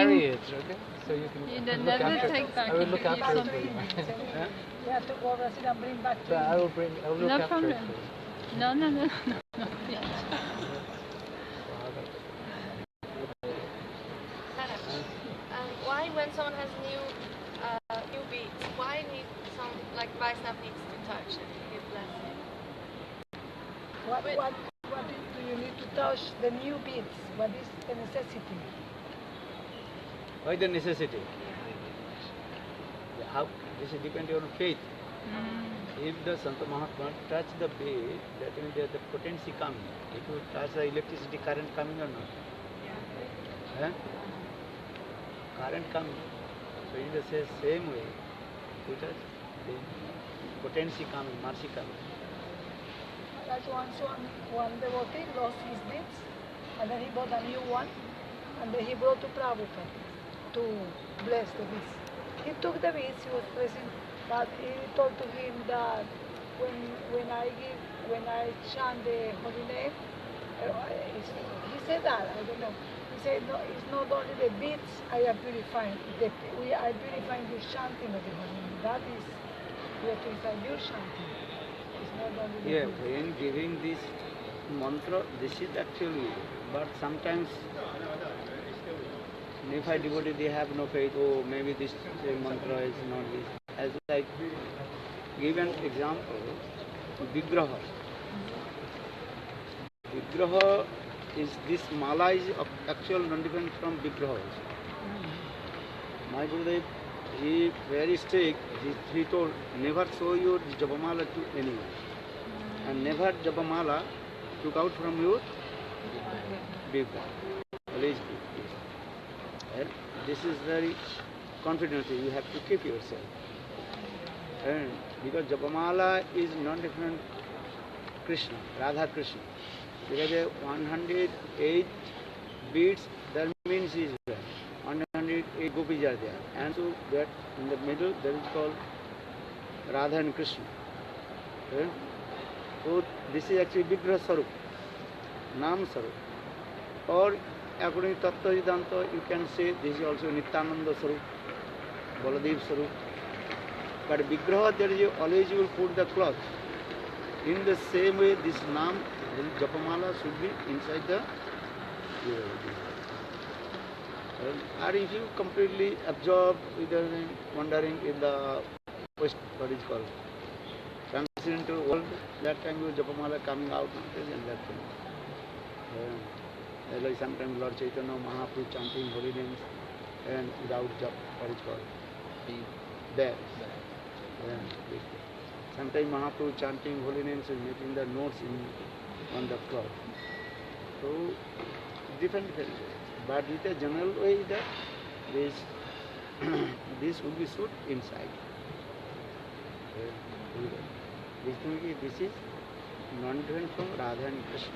carry it, okay? So you can You look never after take it. back I will if look you after it leave for you. Huh? You have to go to Brazil and bring back to So I will look No after it problem. for you. No, no, no, no, no, please. Why, when someone has new beats, why need some like Vaisnav needs to touch and give blessing? What do you need to touch the new beats? What is the necessity? Why the necessity? How this is depending on faith. If the Santa Mahatma touch the bead, that means the potency coming. If you touch the electricity current coming or not? Huh? Current coming. So in the same way, you touch the potency coming, mercy coming. Like one devotee lost his beads, and then he bought a new one, and then he brought to Prabhupada to bless the beads. He took the beads, he was blessing, but he told to him that when I chant the holy name, he said that, I don't know. He said, no, it's not only the beads I am purifying, we are purifying the chanting of the holy name. That is, we are purifying your chanting. It's not only the beads. When giving this mantra, this is actually, but sometimes Nephi devotee, they have no faith, oh maybe this mantra is not this. As like, give an example, Vigraha. Vigraha is, this mala is actual non-different from Vigraha. My Gurudev, he very strict, he told, never show your Japamala to anyone. And never Japamala took out from your Vigraha. Always keep. And this is very confident, you have to keep yourself. And because Japamala is not different Krishna, Radha Krishna. Because 108 beads, that means is there. 108 gopis are there. And so that in the middle, that is called Radha and Krishna. Okay? So this is actually Vigraha Sarup, Nam Sarup. Or according to Tattva Siddhanta, you can say this is also Nityananda Sarup, Baladev Sarup. But Vigraha, there is always you will put the cloth. In the same way, this Nam, this Japamala should be inside the or if you completely absorb without wandering in the West, what is called, transcendental world, that time your Japamala coming out and that thing. Like sometimes Lord Chaitanya Mahaprabhu chanting holy names and without jap, what is called? There. Sometimes Mahaprabhu chanting holy names and making the notes on the cloth. So, different ways. But with a general way that this, this would be shoot inside. This is non-different from Radha and Krishna.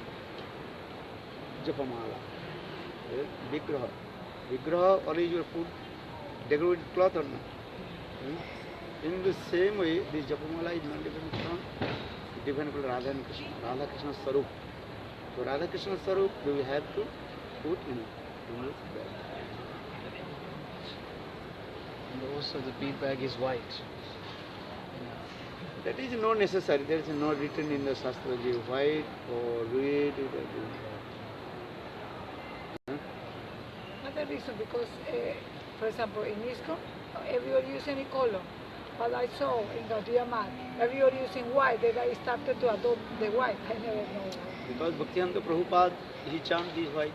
Japamala. Vigraha. Vigraha, always you put decorated cloth or not. In the same way, this Japamala is not different from Radha and Krishna. Radha Krishna Sarup. So Radha Krishna Sarup, we have to put in it. And also the bead bag is white. That is not necessary. There is not written in the Shastra, white or red. Another reason, because, for example, in ISKCON, everybody uses any color. But I saw in Gaudiya Math, everybody using white, then I started to adopt the white. I never know. Because Bhaktivedanta Prabhupada, he chanted this white.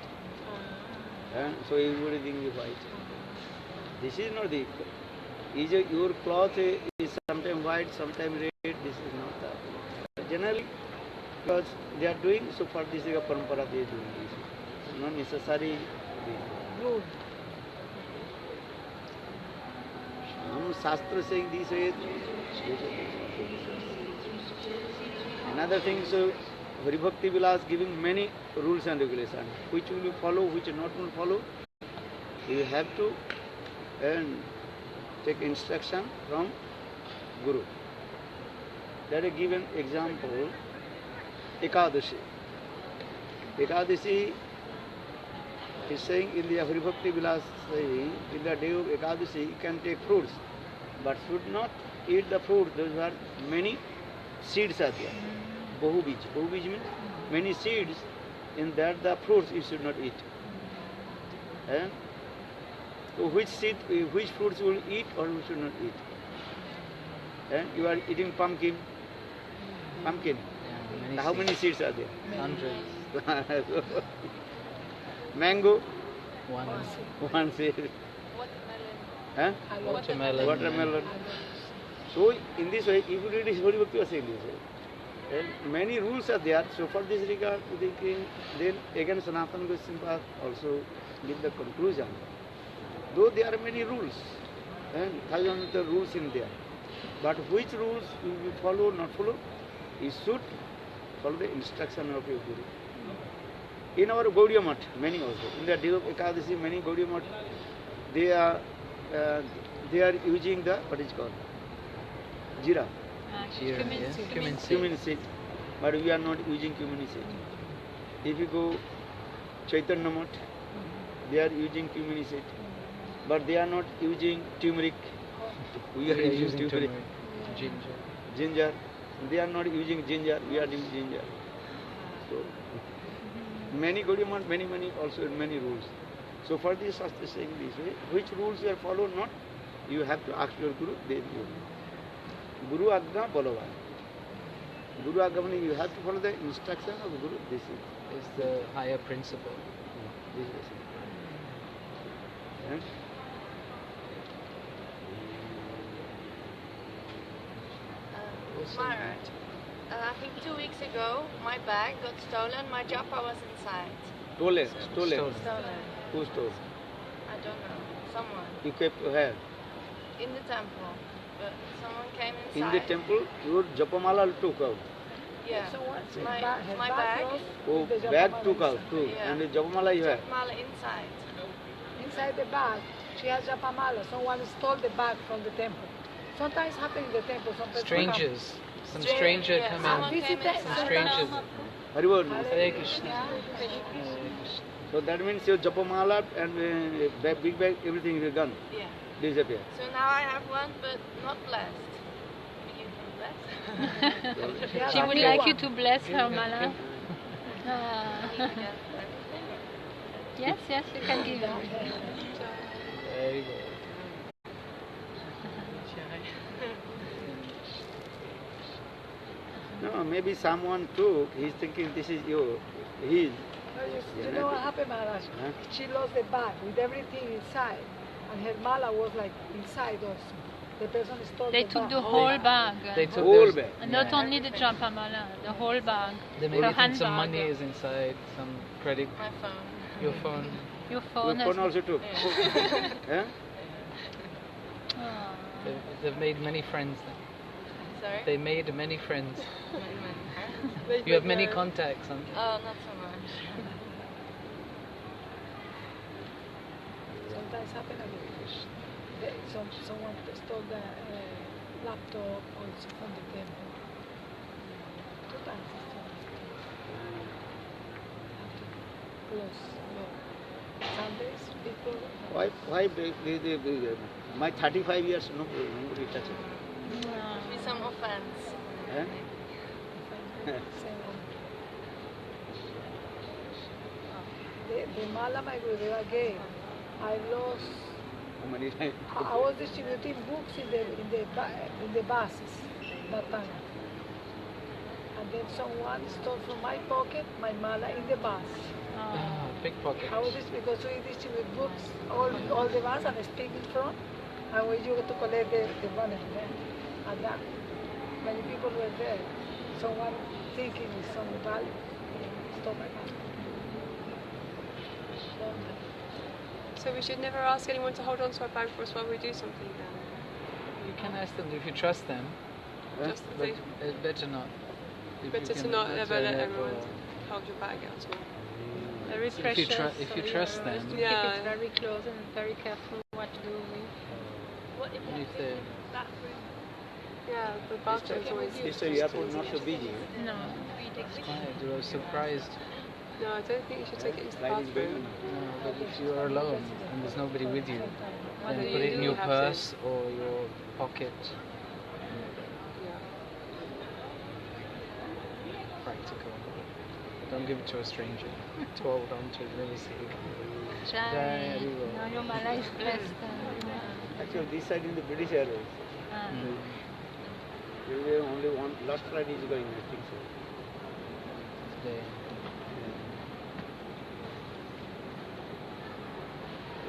So everybody thinks is white. This is not the... Your cloth is sometimes white, sometimes red. This is not that. Generally, because they are doing, so for this is a parampara they are doing this. Not necessary. Rule. Some Shastra saying this way. Another thing, so Haribhakti Vilas giving many rules and regulations. Which will you follow, which not will follow. You have to take instruction from Guru. Let us give an example. Ekadashi. Ekadashi, He's saying in the Haribhakti Vilas, in the day of Ekadasi, you can take fruits, but should not eat the fruit. Those are many seeds are there. Bahubij. Bahubij means many seeds. In that the fruits you should not eat. Eh? So which fruits you will eat or you should not eat? Eh? You are eating pumpkin. Yeah, How many seeds are there? Hundreds. Mango, One. one seed. Watermelon. Huh? Watermelon. Watermelon. So in this way, if you read his Holy Bhakti was saying this way. And many rules are there. So for this regard, they came, then again Sanatana Goswami also give the conclusion. Though there are many rules, and thousands of rules in there, but which rules you will follow, not follow? You should follow the instruction of your Guru. In our Gaudiya Math, many also. In the day of Ekadasi, many Gaudiya Math, they are using the, what is called? Jeera. Jeera, Cumin yeah. seed. Cumin seed. Cumin seed, but we are not using cumin seed. If you go Chaitanya Math, they are using cumin seed, but they are not using turmeric. We are We are using turmeric. Ginger. Ginger, they are not using ginger. We are using ginger. So many Gaudiya Math, many also many rules. So for this Shastra saying this way, which rules you are followed not, you have to ask your Guru. Then you. Guru Agna Balavan. Guru Agna meaning you have to follow the instruction of Guru. This is Is the higher principle. this is. Eh? Maharaj, I think 2 weeks ago, my bag got stolen. My japa was inside. Stolen. Stolen. Stolen. Who stole? I don't know. Someone. You kept where? In the temple. But someone came inside. In the temple, your Japamala took out. Yeah. So what's My- his my bag bag? was Oh, with the bag Japamala took out inside. too. Yeah. And the Japamala you have. Mala inside. Inside the bag, she has Japamala. Someone stole the bag from the temple. Sometimes happen in the temple. Some people Strangers. Some Strange, stranger yeah, come someone in. came Visitor- inside. Strangers. Haribol. Hare Krishna. So that means your Japamala and big bag, everything is gone, Yeah. disappear. So now I have one, but not blessed. You can bless. Yeah, She would new like one. you to bless her, Mala. You can everything. Yes, yes, you can give her. Very good. No, maybe someone took, he's thinking this is your, his. You know what happened, Maharaj? Huh? She lost the bag with everything inside, and her mala was like inside also. The person stole They the took bag. the whole bag. They took Whole those- bag. And not only the Japamala, the whole bag. They Her maybe think some handbag. money is inside, some credit, My phone. your phone. Your Your phone. phone also took. Yeah. Huh? Ah. They've made many friends. Then. Sorry? They made many friends. Many. You have many contacts. Oh, not so much. Sometimes happen a little. Someone stole the laptop also from the temple. 2 times they stole. Have to close. Sundays, people. My 35 years, nobody touched it. Be some offense. Huh? The mala my Gurudeva gave, I lost. How many times? I was distributing books in the buses that time. And then someone stole from my pocket my mala in the bus. Ah, pickpocket. I was because we distribute books all the bus and speak in front, and we used to collect the money. And that many people were there. Someone thinking it's some value stole my mala. So we should never ask anyone to hold on to our bag for us while we do something then. You can ask them if you trust them, Huh? Just but they, it's better not. If you better to can not ever let turn it everyone or- hold your bag at all. Very If you precious. if you so trust you have them- to Yeah. keep it very close and very careful what to do with. What if If they, Yeah, the bathroom's always... This airport not so busy. No. quiet, they were surprised. No, I don't think you should take it into the Slide is going bathroom. on. No, but if you are alone and there's nobody with you, What then do put you it in do? your You have purse or your pocket. Yeah. Practical. Don't give it to a stranger to hold on to. Never see it. Jai. Jai, Haribo. Now your mala is blessed. Actually, this side in the British Airways. There is only one last flight is going, I think so. Today.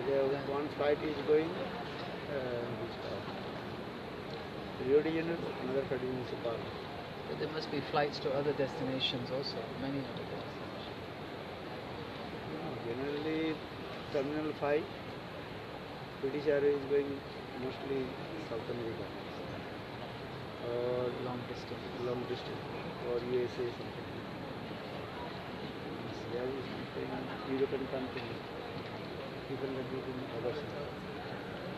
There one flight is going, Rio de Janeiro, another flight is in Nepal. But there must be flights to other destinations also. Many other destinations. Generally, Terminal 5, British Airways is going mostly South America or Long distance. long distance or USA something. There is something European country, people like it in others.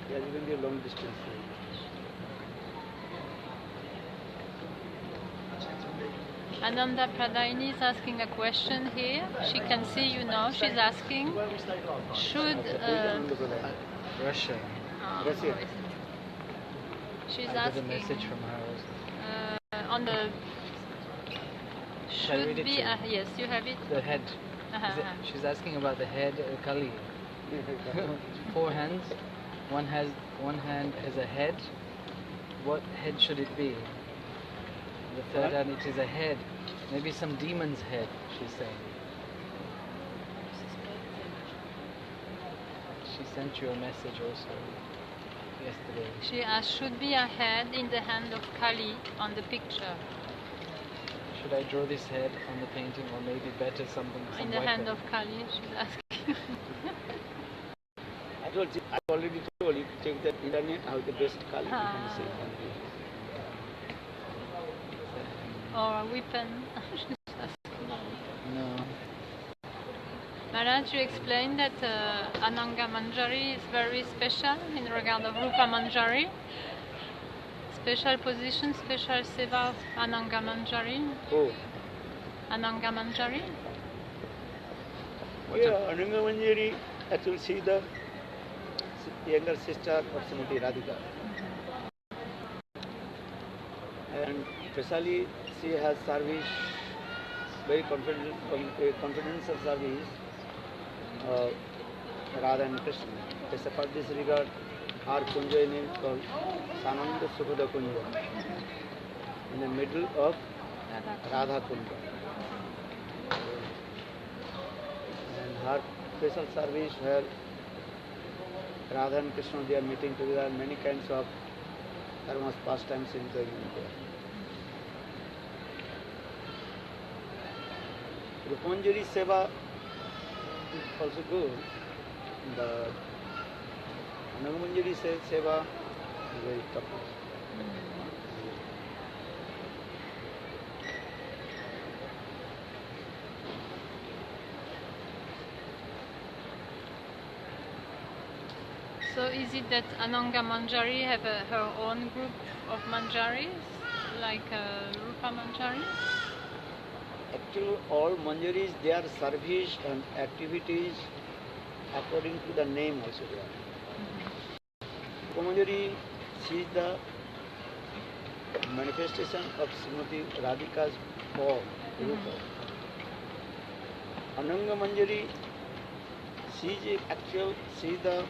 There is going to be a long distance. Ananda Pradayini is asking a question here. She can see you now. She's asking, should... Russia. Russia. She's I got a asking message from her also. on the... Shall I read Should it be... to you? yes, you have it. The head. Uh-huh. She's asking about the head, Kali. 4 hands. One hand has a head. What head should it be? The third hand, it is a head. Maybe some demon's head, she's saying. She sent you a message also yesterday. She asked, should be a head in the hand of Kali on the picture. Should I draw this head on the painting, or maybe better something? Some In the weapon? hand of Kali, she's asking. I already told you to check the internet how the best Kali you can see. Or a weapon. She's asking. No. Maharaj, you explained that Ananga Manjari is very special in regard of Rupa Manjari. Special position, special seva of Ananga Manjari. Oh, Ananga Manjari. yeah, Ananga Manjari, actually she is the younger sister of Srimati Radhika. And especially she has service, very confidential service of Radha and Krishna. As a part of this regard, our Kunja name is called Sananda Sukhoda Kunja, in the middle of Radha Kunja. And her special service where Radha and Krishna they are meeting together, many kinds of dharmas pastimes in going on there. Rupanjari Seva is also good, but Ananga Seva is very tough. So is it that Ananga Manjari have her own group of Manjaris, like Rupa Manjari? Actually, all Manjaris, their service and activities according to the name also they are. Manjari, she is the manifestation of Srimati Radhika's form, Rupa. Ananga Manjari, she is the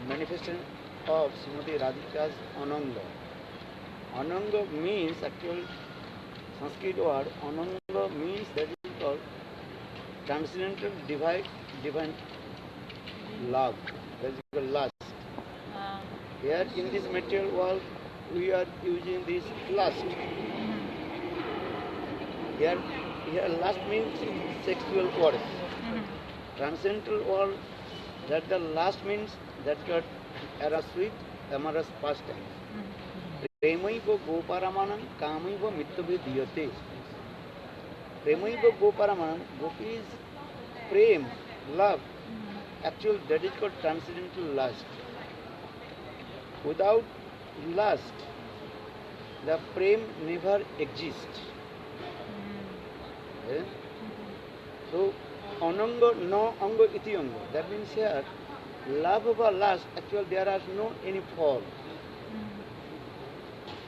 manifestation of Srimati Radhika's Ananga. Ananga means actual Sanskrit word, Ananga means that is called transcendental divine love, that is called lust. Here in this material world we are using this lust. Here lust means sexual words. Transcendental world, that the last means that got eros with amorous pastime. Premaiva goparamanam kamaiva mittubhi diyate. Premaiva goparamanam, gopi is prem, love. Actually that is called transcendental lust. Without lust, the prem never exists. So, ananga no anga iti anga. That means here, love or lust, actually there are no any form.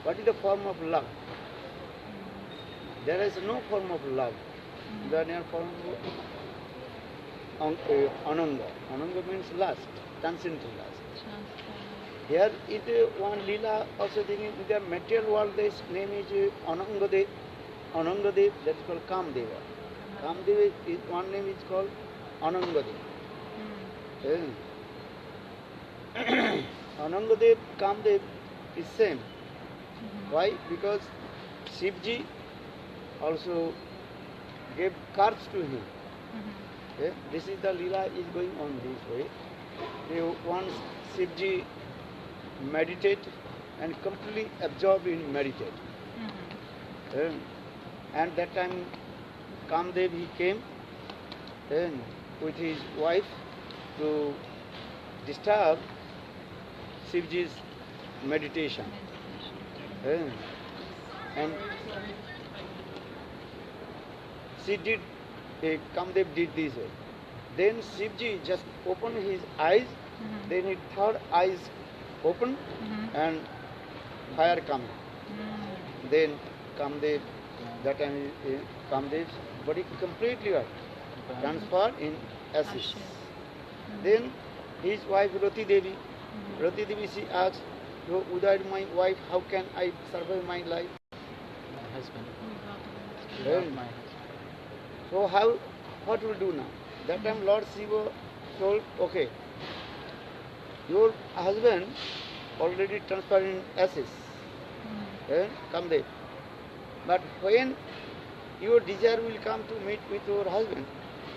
What is the form of love? There is no form of love. There is no form of ananga. Ananga means lust, transcendental lust. Here it one lila also thinking in the material world this name is Anangadev. Anangadev, that is called Kamdeva. Kamdeva is one name is called Anangadev. Anangadev, Kamdev is same. Why? Because Shivji also gave cards to him. This is the lila is going on this way. Once Shivji meditate and completely absorb in meditate. And that time Kamdev he came with his wife to disturb Shivji's meditation. And she did, Kamdev did this way. Then Shivji just opened his eyes, then his third eyes open and fire coming. Then Kamdev, that time Kamdev's body completely transferred in ashes. Then his wife Rati Devi, she asked, without my wife, how can I survive my life? My husband. Then, My husband. so what will do now? That time Lord Shiva told, okay, your husband already transferred in ashes. Kamdev. But when your desire will come to meet with your husband,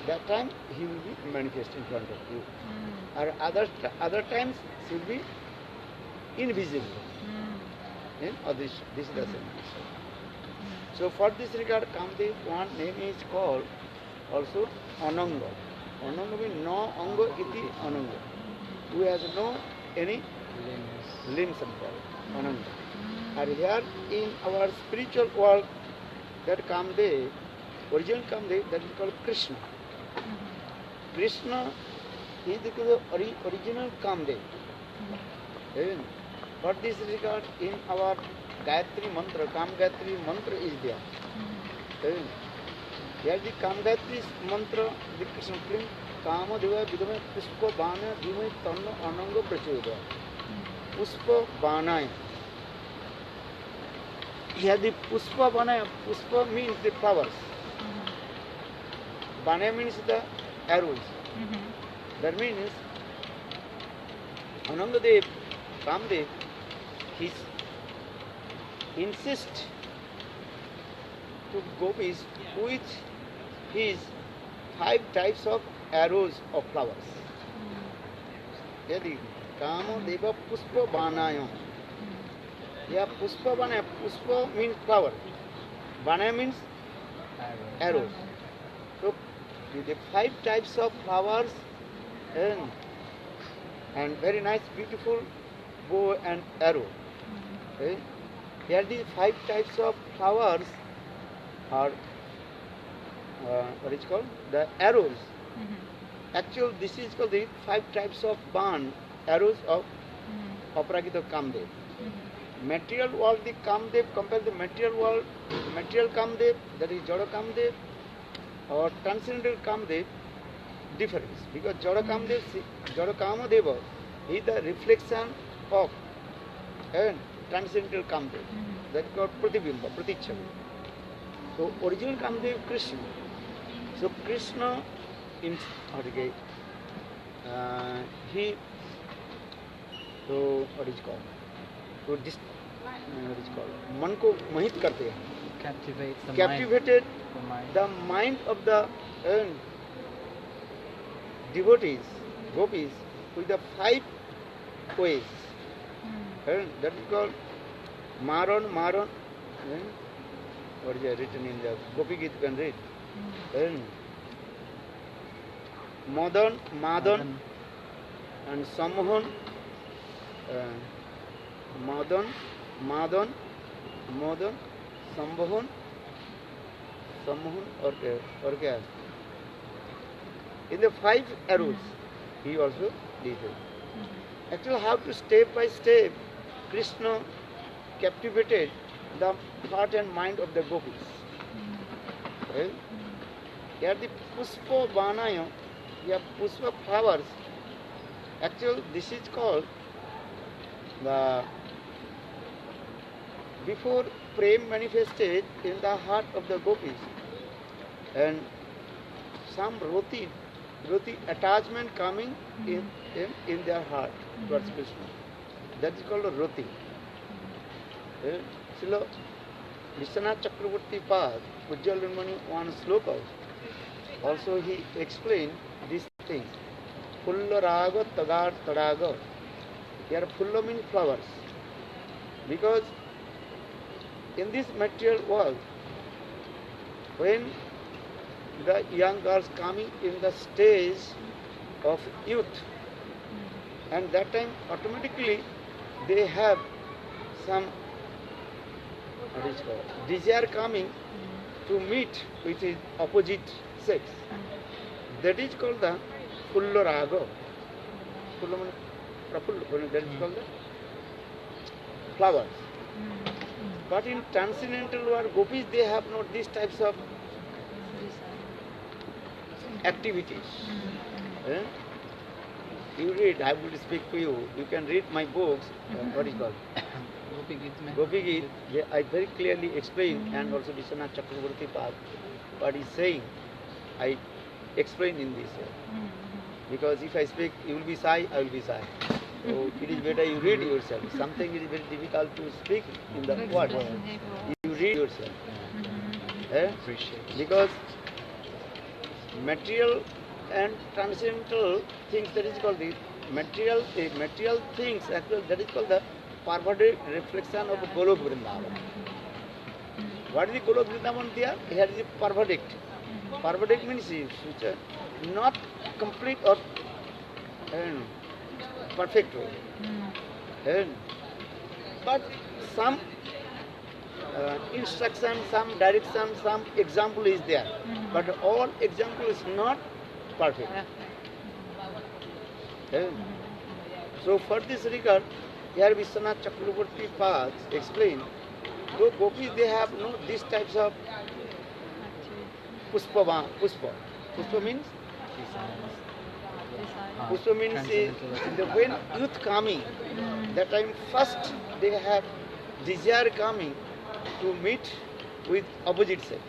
that time he will be manifest in front of you. Or other times he will be invisible. This is the same. So for this regard, Kamdev, one name is called also Ananga. Ananga means no anga iti ananga. Who has no any limbs and body. Ananga. And here in our spiritual world, that Kamdev, original Kamdev, that is called Krishna. Krishna is the original Kamdev. For this regard, in our Gayatri mantra, Kam Gayatri mantra is there. Here the Kam Gayatri mantra, the Krishna Klim, Kama Deva Vidame Pushpa Bana Dhimai Tanna Ananga Prachodaya. Pushpa Banaya. Here the Pushpa Banaya, Pushpa means the flowers. Banaya means the arrows. That means Anangadev, Kamdev, he insists to gopis with his 5 types of arrows of flowers. Yadi Kama Deva Pushpa Banaya. Yeah, Pushpa Banaya. Pushpa means flower. Banaya means arrows. So the 5 types of flowers and very nice, beautiful bow and arrow. Here the 5 types of flowers are what is called the arrows. Actually, this is called the 5 types of ban, arrows of Aparajita Kamdev. Material world, the Kamdev, compare the material world, material Kamdev, that is Jada Kamdev, or transcendental Kamdev, difference. Because Jada Kamdev, Jada Kamadeva, is the reflection of transcendental Kamdev. That is called Pratibimba, Pratichha. So, original Kamdev, Krishna. So, Krishna, he, so what is called? So, this, what is called? मन को मोहित करते हैं. Captivates the Captivated mind. the mind of the devotees, gopis, with the 5 ways. That is called Maran. What is written in the Gopi Gita, you can read. Madan, and Sammohan, Madan, Sammohan, और क्या है? In the 5 arrows, he also did it. Actually, how to step by step, Krishna captivated the heart and mind of the gopis. Okay? Here the Puspa Banaya, the Puspa flowers, actually this is called the, before Prem manifested in the heart of the gopis, and some roti attachment coming in their heart towards Krishna. That is called a roti. Srila Vishwanath Chakravarti Pad, Ujjalamani, one sloka, also he explained this thing. Fulla raga tagar tadaga. Here fulla means flowers. Because in this material world, when the young girls coming in the stage of youth, and that time automatically they have some desire coming to meet with his opposite sex. That is called the Fulla Raga. That is called the flowers. But in transcendental world, gopis, they have not these types of activities. You read, I will speak to you. You can read my books. What is called? Gopi Geet. I very clearly explain, and also Vishwanath Chakravarti Pad, what he is saying, I explain in this way. Because if I speak, you will be shy, I will be shy. So it is better you read yourself. Something is very difficult to speak in the word. You read yourself. Because material and transcendental things, that is called the material things, actually that is called the perverted reflection of Golok Vrindavan. What is the Golok Vrindavan there? Here is the perverted. Perverted means which are not complete or perfect. But some instruction, some direction, some example is there. But all example is not perfect. So for this regard, here Vishwanath Chakravarti Pad explain, though gopis, they have no these types of puspa. Puspa means? Puspa means when youth coming, that time first they have desire coming to meet with opposite sex.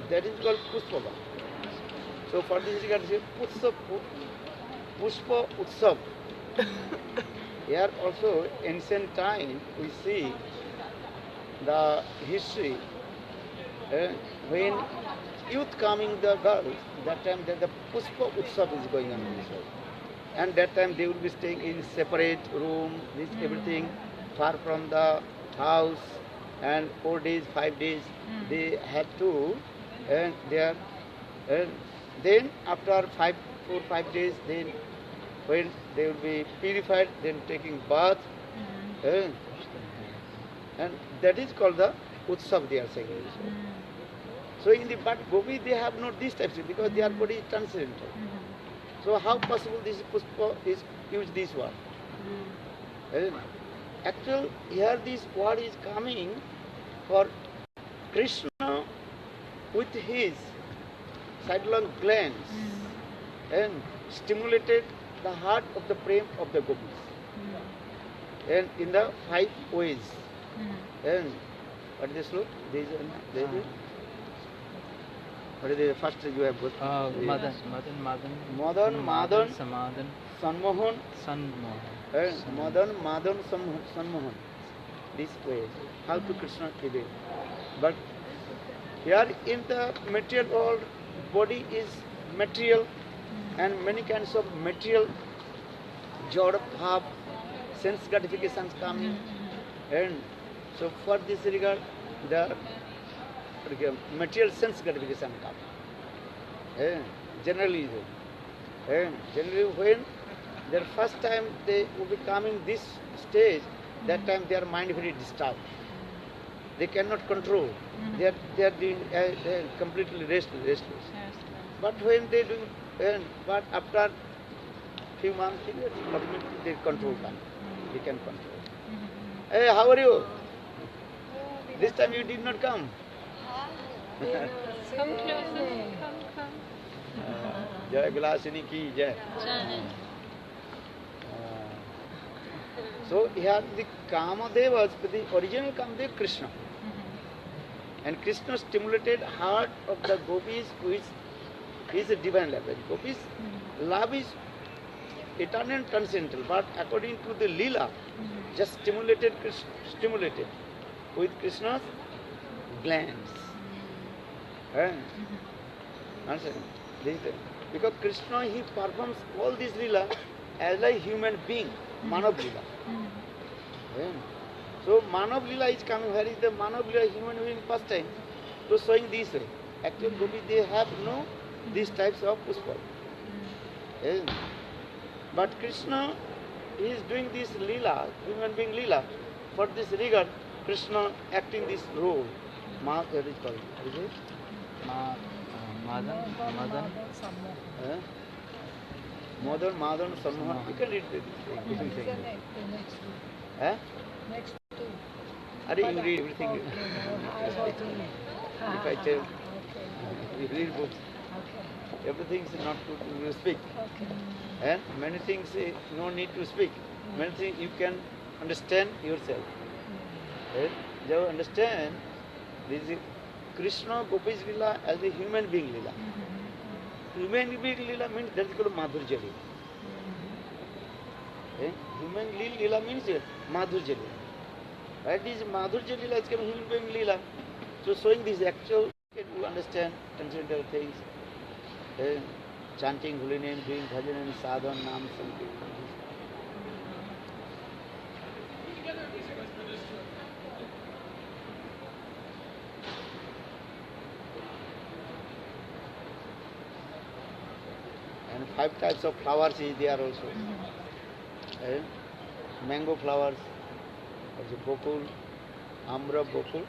That is called puspa. So for this regard, Puspa Utsav. Here also ancient time we see the history when youth coming the girls, that time the Puspa Utsav is going on in this world. And that time they will be staying in separate room, this everything far from the house, and 4 days, 5 days they have to, and they are, and then after 4 or 5 days, then when they will be purified, then taking bath, and that is called the Utsav, they are saying. So in the but Gopi, they have not these types of, because their body is transcendental. So how possible this Puspa is use this word? Actually, here this word is coming for Krishna with his sidelong glance and stimulated the heart of the prem of the gopis, and in the 5 ways. And what is the sloka? What is the first you have got? Madan, Samadhan, Sanmohan, Sanmohan. Madan, Sanmohan. This way, how to Krishna did it. But here in the material world, body is material, and many kinds of material, jod bhav, sense gratifications coming, and so for this regard, the material sense gratification comes. Generally, when their first time they will be coming this stage, that time their mind very disturbed. They cannot control. They are completely restless. But when they do But after few months, automatically they control can. They can control. Hey, how are you? This time you did not come. Come closer. Come. Jai Vilasini ki jai. Jai. So here the Kamadeva, the original Kamadev Krishna. And Krishna stimulated heart of the gopis, which is a divine love. Gopis, love is eternal and transcendental, but according to the Leela, just stimulated with Krishna's glands. Understand? Because Krishna, he performs all this Leela as a human being, Manav Leela. So Manav Leela is coming, where is the Manav Leela human being first time? So showing this way. Actually, Gopi, they have no these types of pushpa. But Krishna is doing this Leela, human being Leela. For this regard, Krishna acting this role. What is it called? Is it? Madan. Madan, Sammohan. You can read this. Next two. You read everything. Okay. If I tell, you read books. Okay. Everything is not to speak. Okay. And many things no need to speak. Many things you can understand yourself. You understand this is Krishna Gopi's Leela as a human being Leela. Human being Leela means that is called Madhurya Leela. Human Leela means Madhurya Leela. Right? This Madhurya Leela is called human being Leela. So showing this actual, you understand transcendental things. Chanting holy name, doing bhajan and sadhan, nam, sankirtan. And 5 types of flowers is there also. Mango flowers, also bokul, amra bokul,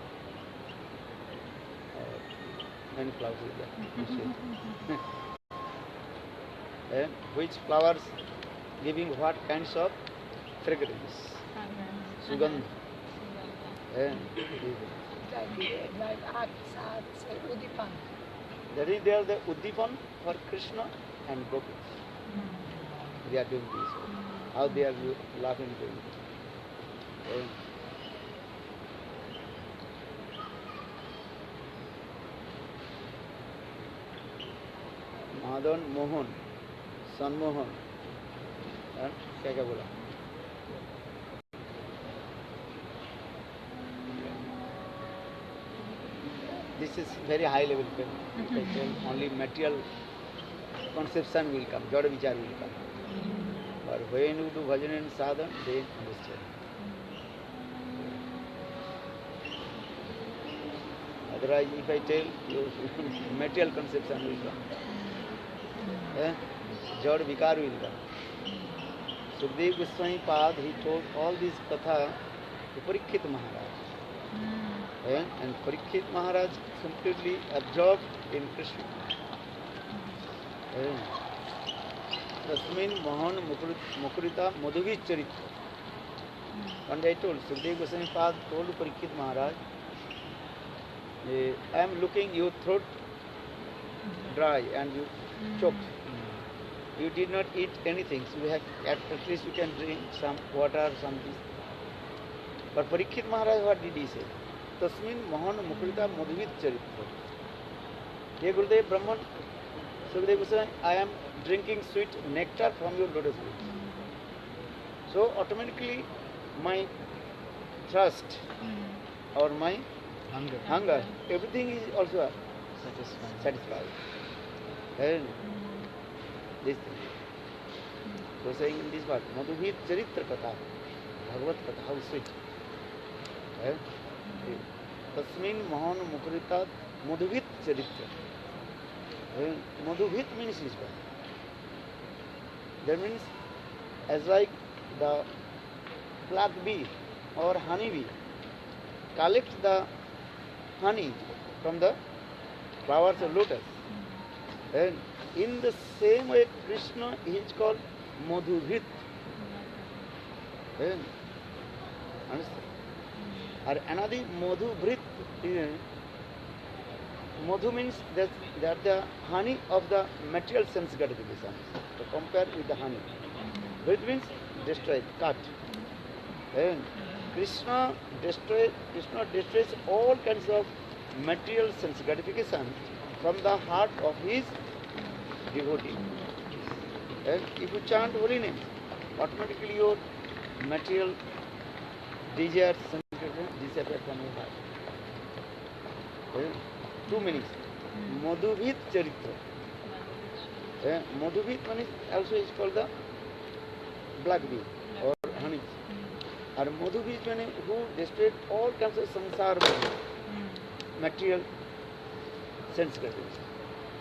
many flowers is there. Which flowers giving what kinds of fragrance? Sugandha. Like arts, Udipan. That is there the Uddipan for Krishna and Gopis. They are doing this. How they are laughing doing it. Madan, Mohan, Sanmohan. क्या बोला? This is very high level. Only material conception will come, Jada Vichar will come. But when you do bhajan and sadhan, they understand. Otherwise, if I tell you, material conception will come. Jada Vikar will come. Sukdev Goswami Pad, he told all these katha to Parikshit Maharaj. And Parikshit Maharaj completely absorbed in Krishna. Tasmin Mohan Mukurita Madhuvi Charitra. One day I told, Sukdev Goswami Pad told Parikshit Maharaj, I am looking your throat dry and you choked. You did not eat anything, so you have, at least you can drink some water or something. But Parikshit Maharaj, what did he say? Tasmin Mohan Mukurita Madhuvit Charitra. Hey Gurudev Brahman, Sukdev Goswami, I am drinking sweet nectar from your lotus feet. So automatically my thirst or my hunger, everything is also satisfied. And this thing. So saying in this part, Madhuvit Charitra Katha, Bhagavat Katha, how sweet. Tasmin Mohan Mukurita Madhuvit Charitra. Madhuvit means this one. That means as like the black bee or honey bee collects the honey from the flowers of lotus. And in the same way Krishna is called Madhubhit. Understand? Or another Madhubhrit. Madhu means that the honey of the material sense gratification. To compare with the honey. Bhrit means destroy, cut. And Krishna destroys all kinds of material sense gratification from the heart of his devotee. And if you chant holy names, automatically your material desires disappear from your heart. Two meanings. Madhubhit Charitra. Madhubhit means also is called the black bee or honey. Or Madhubhit means who destroyed all kinds of samsara, material sense gratification.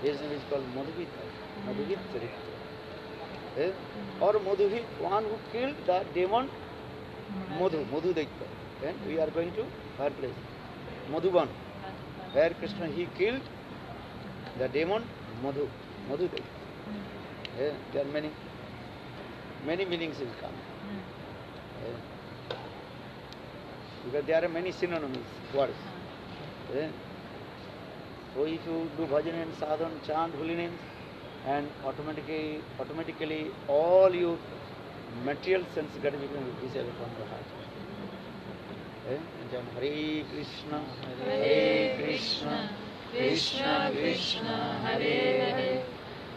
His name is called Madhubhit. Madhubhit Charitra. Or Madhubhit, one who killed the demon Madhu Daitya. And we are going to her place, Madhuban, where Krishna he killed the demon Madhu Daitya. There are many meanings will come. Because there are many synonymous words. So if you do bhajan and sadhan, chant holy names, and automatically all your material sense gratification will disappear from the heart. Hare Krishna, Hare Krishna, Krishna Krishna, Hare Hare,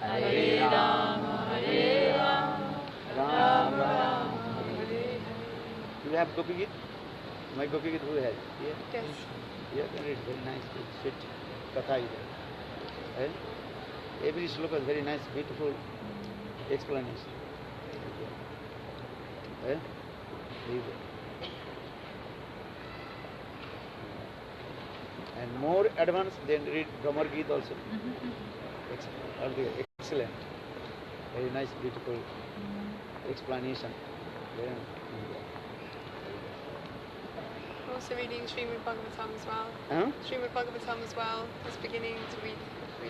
Hare Rama, Hare Rama, Rama Rama, Hare Hare. Do you have Gopi Gita? My Gopi Gita who has? Yeah? Yes. Yeah, can read. Very nice, sweet katha is there. Every sloka is very nice, beautiful explanation. And more advanced, then read Bhramar Gita also. Excellent. Very nice, beautiful explanation. Also reading Srimad Bhagavatam as well. Huh? Srimad Bhagavatam as well. Just beginning to read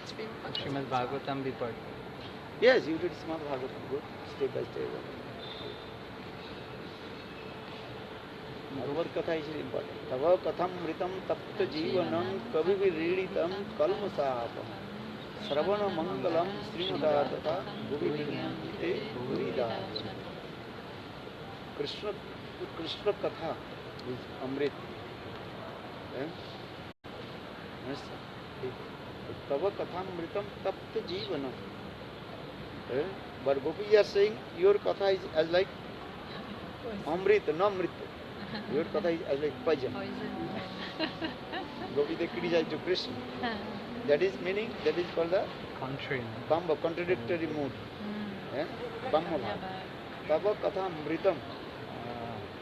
Srimad Bhagavatam. Srimad Bhagavatam be part. Yes, you did Srimad Bhagavatam. Good. Step by step. Bhagavad Katha is important. Tava katham mritam tapta jivanam kaviviriritam kalmasapam Sravana mangalam srimadadata guvivinante guvidaya. Krishna Katha is Amrit. Tava katham mritam tapta jivanam. But Gopis are saying your Katha is as like Amrit, no Amrit. Your Katha is as like poison. Gopi they criticize to Krishna. That is meaning, that is called the Contrary. Bamba, contradictory mood. Bamba bhav. Tava Katha Mritam.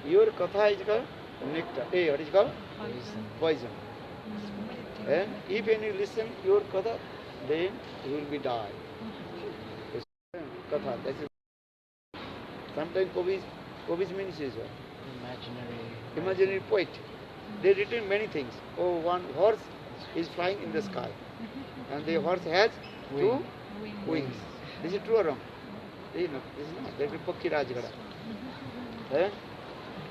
Your Katha is called nectar. What is called? Poison. And if any listen your Katha, then you will be died. Katha, that is. Sometimes Kobis means is imaginary poet. They written many things. Oh, one horse is flying in the sky, and the horse has two wings. This is true or wrong? This is not. That is Pakki Rajgada.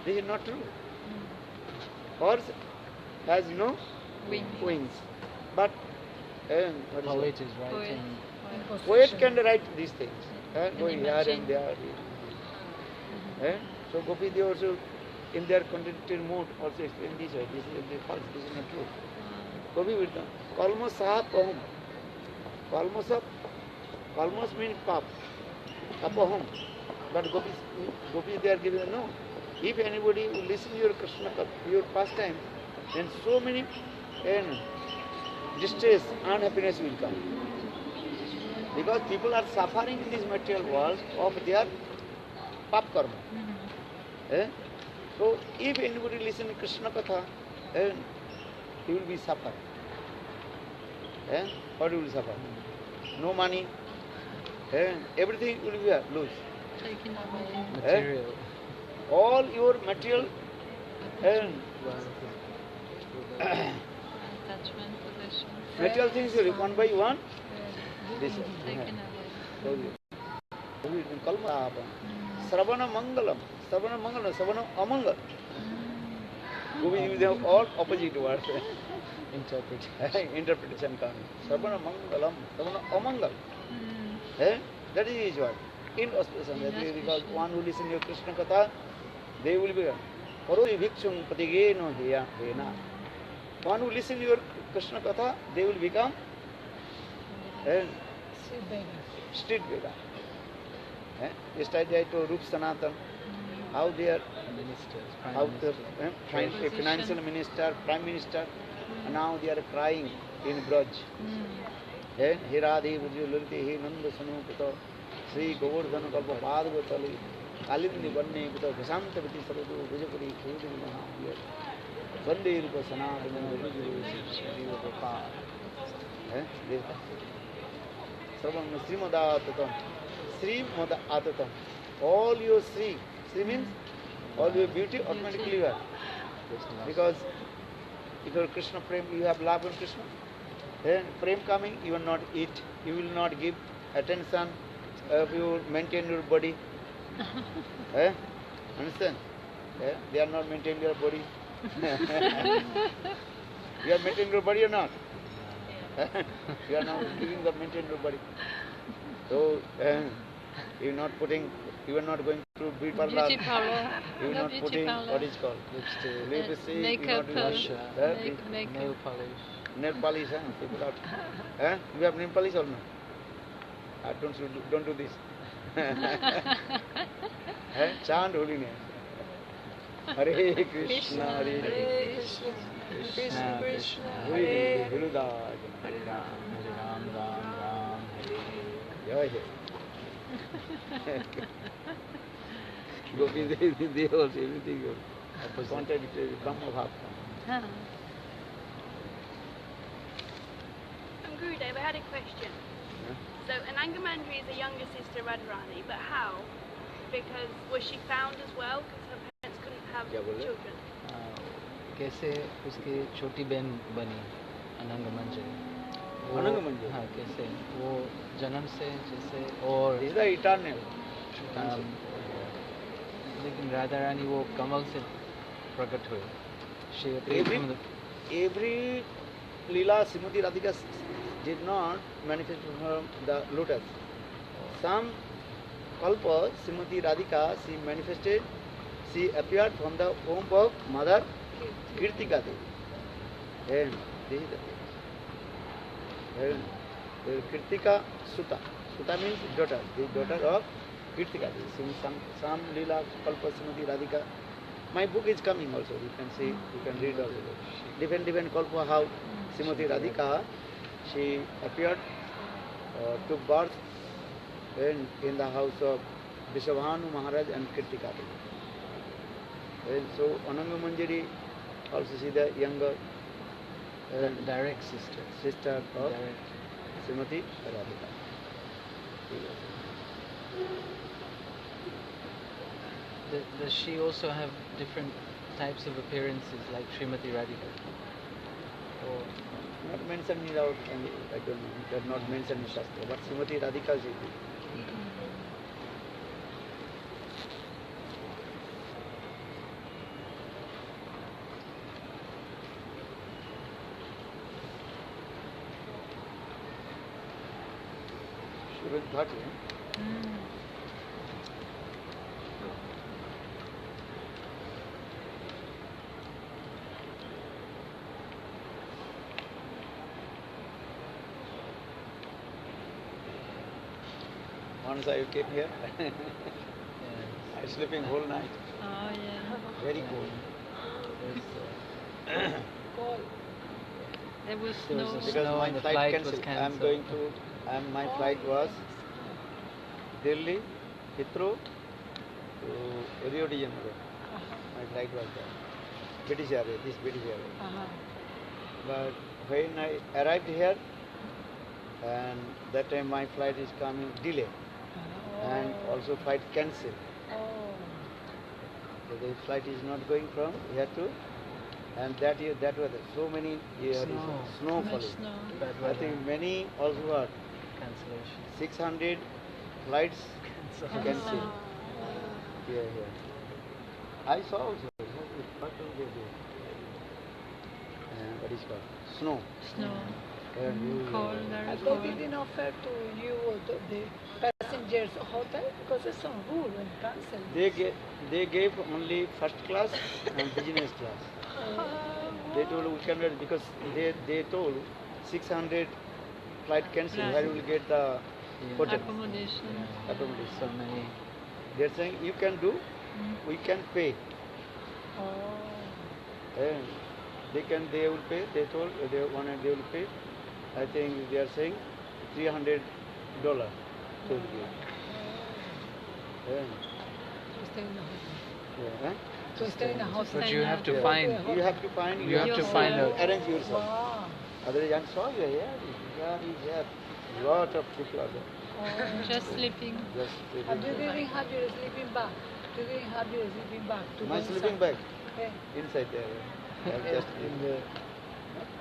This is not true. Horse has no wings. But Poet is writing. poet can write these things. Going here and there. So Gopi they also in their contradictory mood also explain this way. This is false. This is not true. Gopi with them. Kalmasapahum. Kalmas means pap. Tapahum. But Gopis they are giving no. If anybody will listen to your Krishna, your pastime, then so many distress, unhappiness will come. Because people are suffering in this material world of their pap karma. So if anybody listen to Krishna Katha, he will be suffer. What will suffer? No money. Everything will be lose. Taking away Material. All your material attachment, possession. material things will be one by one. This Taken away. Kalmapam. Sravana Mangalam. Sravana Mangalam. Sravana Amangal. We use all opposite words. Interpretation comes. Sravana Mangalam. Sravana Amangal. That is his word. Inauspicious. Because one who listens to your Krishna Katha, they will be. Parodi Bhikshum Patigeno Hena. One who listens to your Krishna Katha, they will become street beggar. Yesterday I told Rup Sanatan how they are financial minister, prime minister, and now they are crying in Braj. He Radhi Vujulati, he Nanda Sanu Pito, Sri Govardhana Kalpa Padvatali, Kalindi Vanni Pito, Vasanta Viti Saradu, Vijapuri, Kudi Maha, Vande Rupa Sanatana, Srimada Atatam. Srimada Atatam. All your Sri means all your beauty automatically you have. Because if you are Krishna Prem, you have love in Krishna. Then Prem coming, you will not eat, you will not give attention, you maintain your body. Understand? They are not maintaining your body. You are maintaining your body or not? You are not giving the maintain your body. So you are not putting, you are not going to beauty parlor. Beauty parlor. You are No not beauty putting parlor. what is called lipstick, Makeup, Nail polish. nail polish. People out. You have nail polish or no? Don't do this. Chant holy name. Hare Krishna, Hare Krishna, Krishna Krishna, Hare Hare Hare. Hare Ram, Ram, Jai Jai. Gopi Devi, they also everything contradictory, Brahma Bhakta. Gurudev, I had a question. So Ananga Manjari is a younger sister of Radharani, but how? Because was she found as well? Because her parents couldn't have children. कैसे उसकी छोटी बहन बनी अनंग मंजरी? अनंग मंजरी? हाँ, कैसे? वो जन्म से जैसे और This is the eternal. लेकिन राधा रानी वो कमल से प्रकट हुई. Every Leela Srimati Radhika did not manifest from the lotus. Some Kalpa Srimati Radhika, she manifested, she appeared from the womb of Mother Kirtika Devi. And this is the thing. Kirtika Suta. Suta means daughter, the daughter of Kirtika Devi. Some Leela Kalpa Srimati Radhika. My book is coming also, you can see, you can read also. Different Kalpa, how Srimati Radhika, she appeared, took birth in the house of Vrishabhanu Maharaj and Kirtika Devi. And so Ananga Manjari also see the younger direct sister of Srimati Radhika. Does she also have different types of appearances like Srimati Radhika? Or not mentioned in our, I don't know, that not mentioned in Shastra, but Srimati Radhika she did. Suraj Bhati. Once I came here, I was sleeping whole night. Oh yeah. Very cold. There was There was snow. a Because snow my and the flight flight cancelled. was I am cancelled. going to, my flight was Delhi, Heathrow to Rio de Janeiro. My flight was there. British Airways, this British Airways. But when I arrived here, and that time my flight is coming delay, and also flight cancelled. So the flight is not going from here to, and that year that was so many years snow Much falling. snow. Bad I weather. think many also are Cancellation. 600 flights cancelled. Yeah. I saw also. What do they do? What is called? Snow. Snow. Cold, very And cold. they didn't offer to you the passengers hotel because it's some rule and cancel. They gave only first class and business class. They told we cannot because they told 600 flight cancel. Right. Where we will get the hotel Accommodation. accommodation? So many. They're saying you can do, we can pay. Oh. And they will pay. They told they will pay. I think they are saying $300 to give. Yeah. To stay in the hotel. Yeah. To stay in the hotel. But you have to Yeah. find. You have to find. You have to find out. Arrange yourself. Wow. Otherwise, I'm sorry. Yeah. Lot of people are there. Just sleeping. Just And you didn't have your sleeping bag. You didn't have your sleeping bag. To my go sleeping inside. bag Yeah. inside there. I've just in the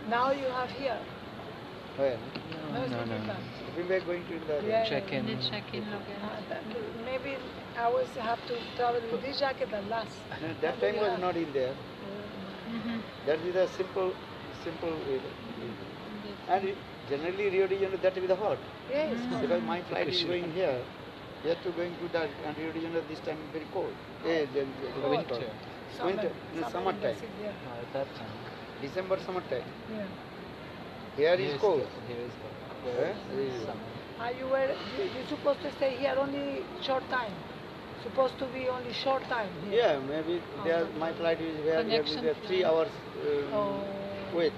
Now you have here. where? No, No, sleeping no. bag. Sleeping bag going to the Yeah. Check-in. The check-in luggage. Maybe I always have to travel with this jacket and last. No, that time was not in there. That is a simple way. And generally Rio de Janeiro that is the hot. Yes. Because my flight is going here. We have to going to that and Rio de Janeiro this time very cold. Yeah, Winter. Winter, in summertime. Yeah. At that time. December summertime. Yeah. Here is cold. Here is cold. Eh? There is summer. You're supposed to stay here only short time. Supposed to be only short time here. Yeah, maybe there my flight is here. Connection There 3 hours Oh. wait.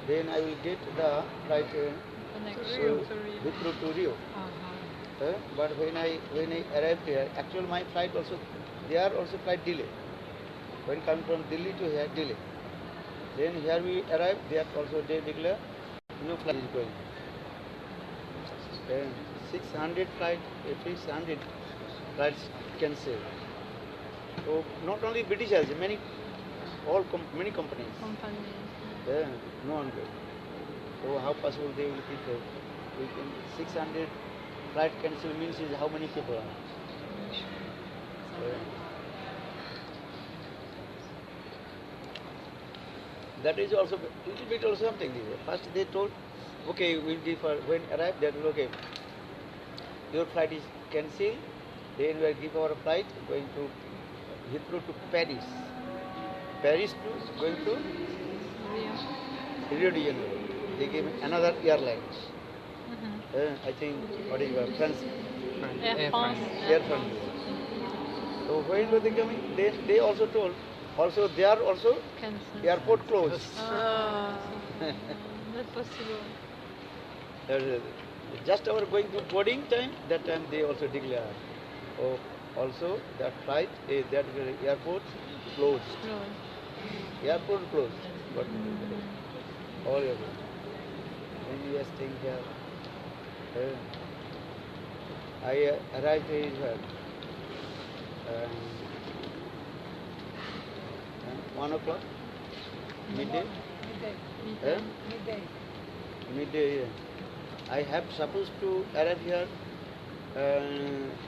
Then I will get the flight Connection to Rio. Heathrow to Rio. Uh-huh. But when I arrived here, actually my flight also, there also flight delay. When coming from Delhi to here, delay. Then here we arrived, there also they declare no flight is going. Then 600 flights cancelled. So not only British Airways, many companies. Company. Yeah, no one goes. So how possible they will keep the 600 flight cancel means is how many people are? That is also little bit also something. First they told, okay, we'll give for when arrived that will okay. Your flight is cancelled. Then we will give our flight going to Heathrow to Paris. Paris to going to Rio. Rio de Janeiro. They gave another airline. I think what is it? France. Air France. Air France. So when were they coming? They also told. Also they are also Cancel. airport closed. Not possible. Just our going to boarding time. That time they also declare. Oh, also that flight, that airport closed. Airport closed. What all airport. When we are staying here, I arrived here. 1 o'clock, midday. Midday. Yeah. I have supposed to arrive here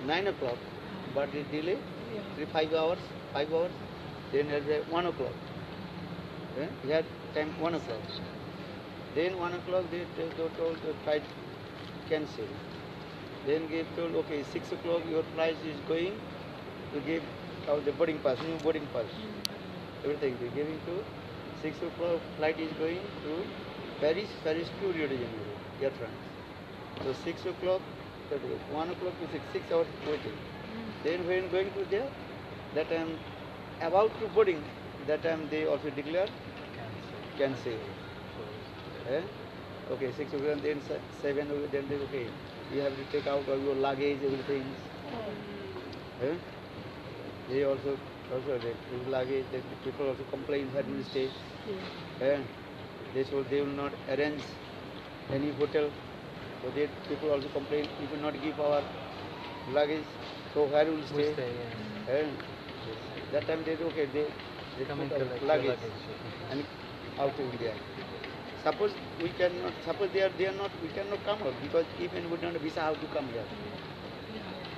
9 o'clock, but it delay 5 hours. Then at 1 o'clock. We had time 1 o'clock. Then 1 o'clock they told the flight cancelled. Then they told okay 6 o'clock your flight is going to give out the boarding pass, new boarding pass. Everything they giving to 6 o'clock flight is going to Paris to Rio de Janeiro, Air France. So 6 o'clock, 1 o'clock to 6 hours waiting. Then when going to there, that time about to boarding, that time they also declared cancel. Okay, 6 o'clock, then 7 o'clock, then they okay, you have to take out all your luggage, everything. They also the luggage, the people also complain that will stay. They told they will not arrange any hotel. So they people also complain, we will not give our luggage, so where will We stay? stay, That time they okay, they Come and put our collect the luggage luggage. and out to India. Suppose we cannot, suppose they are not, we cannot come out because even we don't know visa how to come here.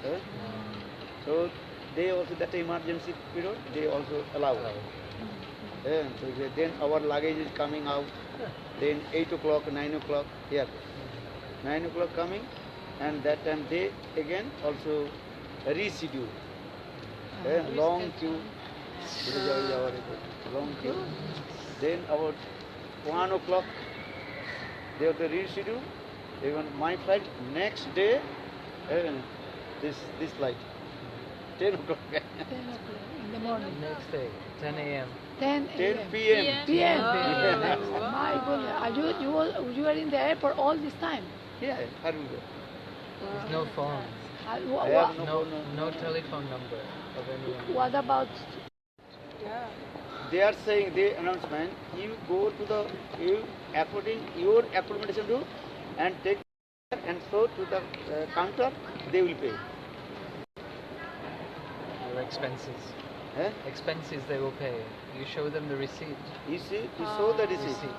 Eh? So they also, that emergency period, they also allow. So then our luggage is coming out, then 8 o'clock, 9 o'clock, here. 9 o'clock coming, and that time they again also reschedule. Long queue, long queue. Then about 1 o'clock, they have to reschedule. Even my flight next day, this flight, 10 o'clock. 10 o'clock in the morning. Next day, 10 a.m. 10 10 a.m. p.m. PM. Oh. My goodness. You are in the airport all this time? Yeah, how do you go? There's no phone. Uh, I wha- have wha- No telephone number of anyone. What about Yeah. They are saying, the announcement, you go to the, you according your accommodation room and take and show to the counter, they will pay. Your expenses. Eh? Expenses they will pay. You show them the receipt. You see, you show the receipt. Receipt.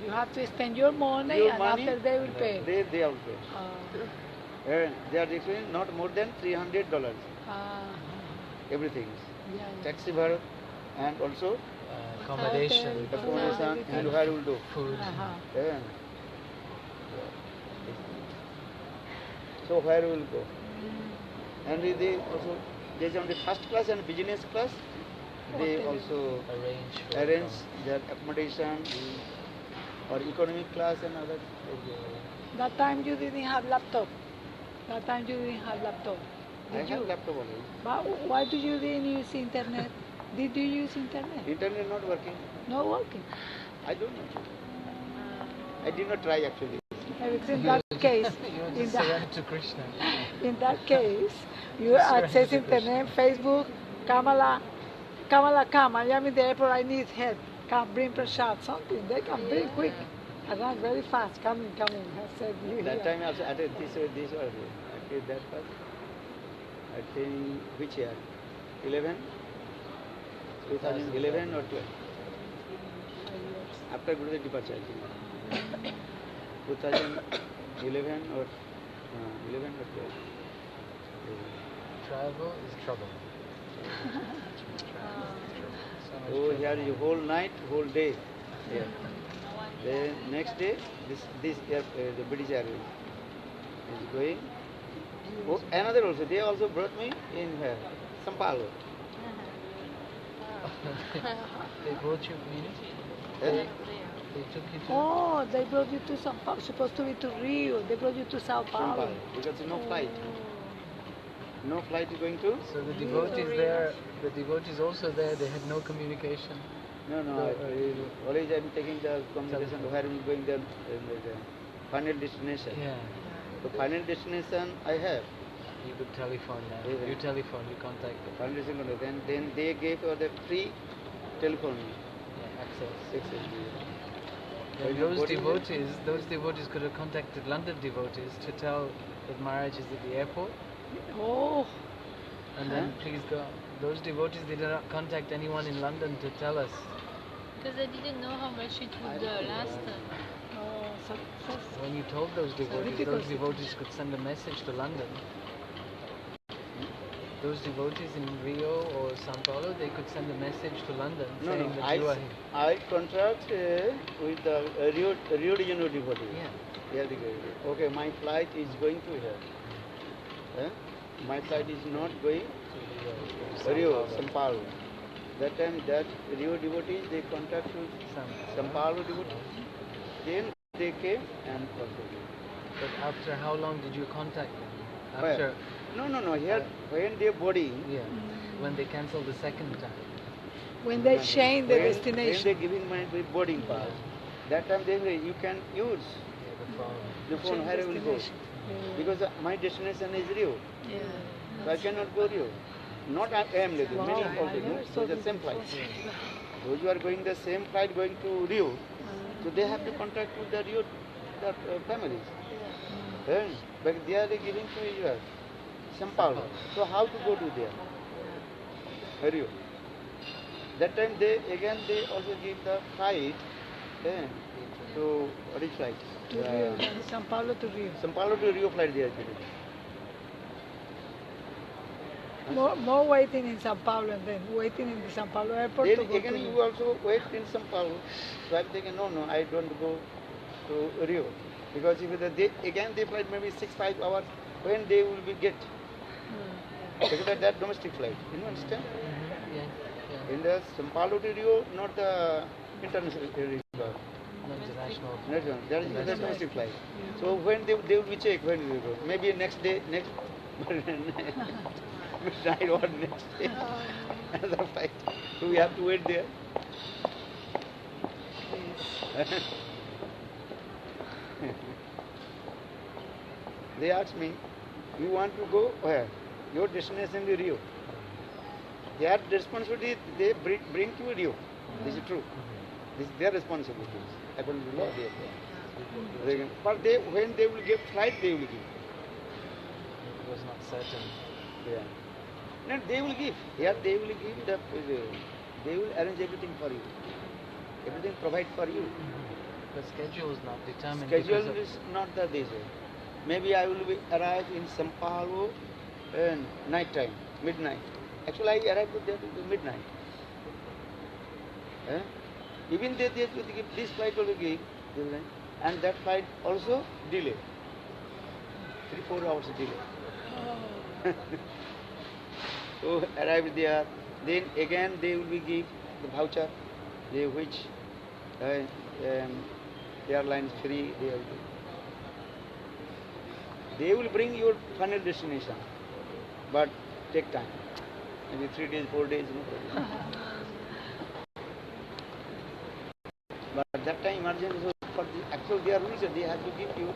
you have to spend your money Your and money, after they will pay? They will pay. They are receiving not more than $300. Everything. Yeah. Taxi bhara and also Accommodation, accommodation and where will do. food. Yeah. So where we will go? And they also, there's on the first class and business class, they also arrange their accommodation or economic class and other. That time you didn't have laptop. That time you didn't have laptop. I Did have you? laptop only. But why do you didn't use internet? Did you use internet? Internet not working. Not working. I don't know. I did not try actually. In that case, You in just that, surrender to Krishna. in that case, you access internet, Facebook, Kamala, come. I am in the airport. I need help. Come, bring prasad, something. They can bring quick. And run very fast. Coming. I said you. That here. time I also attended this was okay, that was I think which year? 11? 2011 or 12? After Guru's departure, I think. 2011 or 11 or 12. Travel is trouble. So here you whole night, whole day. Here. Then next day, this the British Airways is going. Oh, another also. They also brought me in here, São Paulo. They brought you in. Eh? They took you to. Oh, they brought you to São Paulo. Supposed to be to Rio. They brought you to São São Paulo. Paulo, because no flight. No flight is going to? So the devotees there, the devotees also there, they had no communication. No. Always I'm taking the communication where I'm going the final destination. Yeah. The final destination I have. You could telephone now. Yeah. You telephone, you contact them. Final destination. Then they gave the free telephone Access. access. And those devotees could have contacted London devotees to tell that Maharaj is at the airport. Oh, And then please go. Those devotees did not contact anyone in London to tell us. Because I didn't know how much it would last. When you told those difficult. devotees could send a message to London. Those devotees in Rio or Sao Paulo, they could send a message to London saying that you are here. I contract with the Rio de Janeiro devotee. Yeah. Okay, my flight is going to here. My flight is not going Rio, São Paulo. That time that Rio devotees, they contact with São Paulo devotees. Then they came and consulted. But after how long did you contact them? Where? After, No. Here, when they boarding, yeah, when they cancelled the second time. when they change the when destination. they giving my boarding pass, that time they say you can use the phone Change where I will go. destination. Because my destination is Rio. Yeah. So I cannot go Rio. Not I am living, Wow, many I also, never no? saw So the this same before. flight. Those who are going the same flight going to Rio, so they have to contact with the Rio families. But they are giving to US, São Paulo. So how to go to there? Rio. That time they also give the flight to what is flight? To Rio, São Paulo to Rio. São Paulo to Rio flight they are giving. More waiting in Sao Paulo and then waiting in the Sao Paulo airport Then to go again to you also wait in São Paulo. So I'm thinking, no, I don't go to Rio. Because if they flight maybe 6-5 hours, when they will be get? Because that domestic flight, you understand? Yeah. In the São Paulo to Rio, not the international Rio. Not international. That is the domestic flight. So when they will be checked, when you go? Maybe next day, next midnight or next day, another flight. So we have to wait there. They asked me, you want to go where? Your destination is Rio. Their responsibility, they bring to Rio. This is true. This is their responsibility. According to law, but when they will give flight, they will give. It was not certain. Yeah. No, they will give. Here they will give they will arrange everything for you. Everything provide for you. The schedule is not determined. Schedule is not the this way. Maybe I will arrive in São Paulo night time, midnight. Actually, I arrived there at midnight. Even they give this flight will give, and that flight also delay. 3-4 hours delay. So arrived there, then again they will be give the voucher, which airlines free. They will bring your final destination, but take time. Maybe 3 days, 4 days, no problem. But at that time, emergency, so for the actual their reason, they have to give you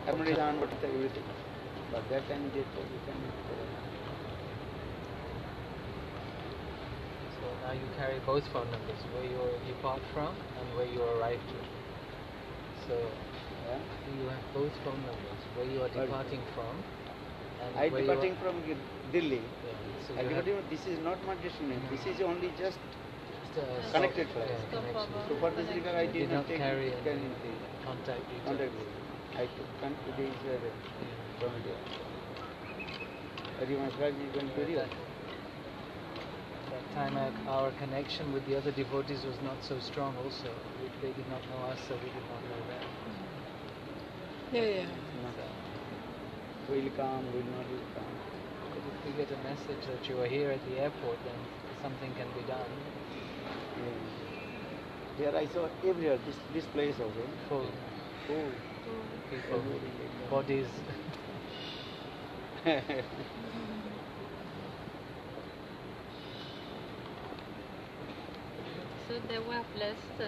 accommodation, everything. But that time they told you can. So now you carry both phone numbers, where you depart from and where you arrive to. So you have both phone numbers, where you are departing from. And I departing from Delhi. Yeah, so I this is not my destination. This is only just connected flight. Yeah, connection. So for this reason, I did not take carry any contact details. contact. I took contact details from India. My flight is going to Rio. That time our connection with the other devotees was not so strong also. They did not know us, so we did not know them. Yeah. So, will come, will not come. But if we get a message that you are here at the airport, then something can be done. There I saw everywhere, this place also. Full. Oh. People, bodies. So they were blessed.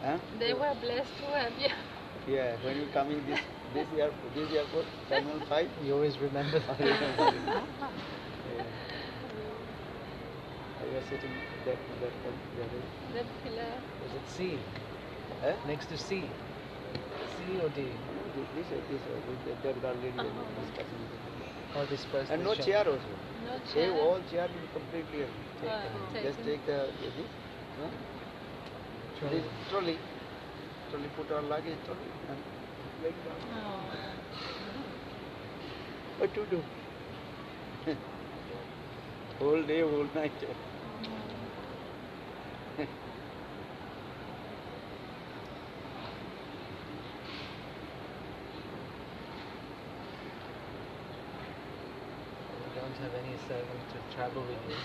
Huh? They were blessed to have you. Yeah, when you come in this airport, Terminal 5. You always remember that. Yeah. I was sitting that That pillar. Was it C? Eh? Next to C? C or D? That girl lady discussing. Or this person? And no is chair also. No They chair. all chair will completely just taken. take this. Trolley. Trolley. Trolley put our luggage trolley and like that. Oh. What to do? Whole day, whole night. You don't have any servant to travel with you.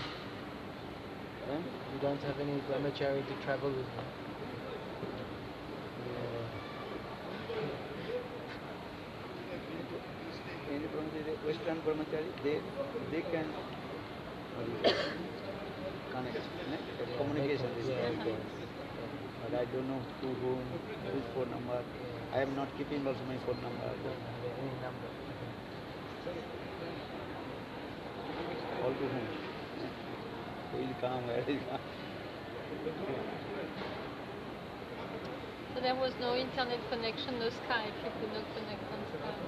Huh? You don't have any brahmachari to travel with you. Any Western brahmachari, they can connect, communication. But I don't know to whom, whose phone number. I am not keeping also my phone number. I don't have any number. All to whom? Who will come, where will come? So there was no internet connection, no Skype. You could not connect on Skype.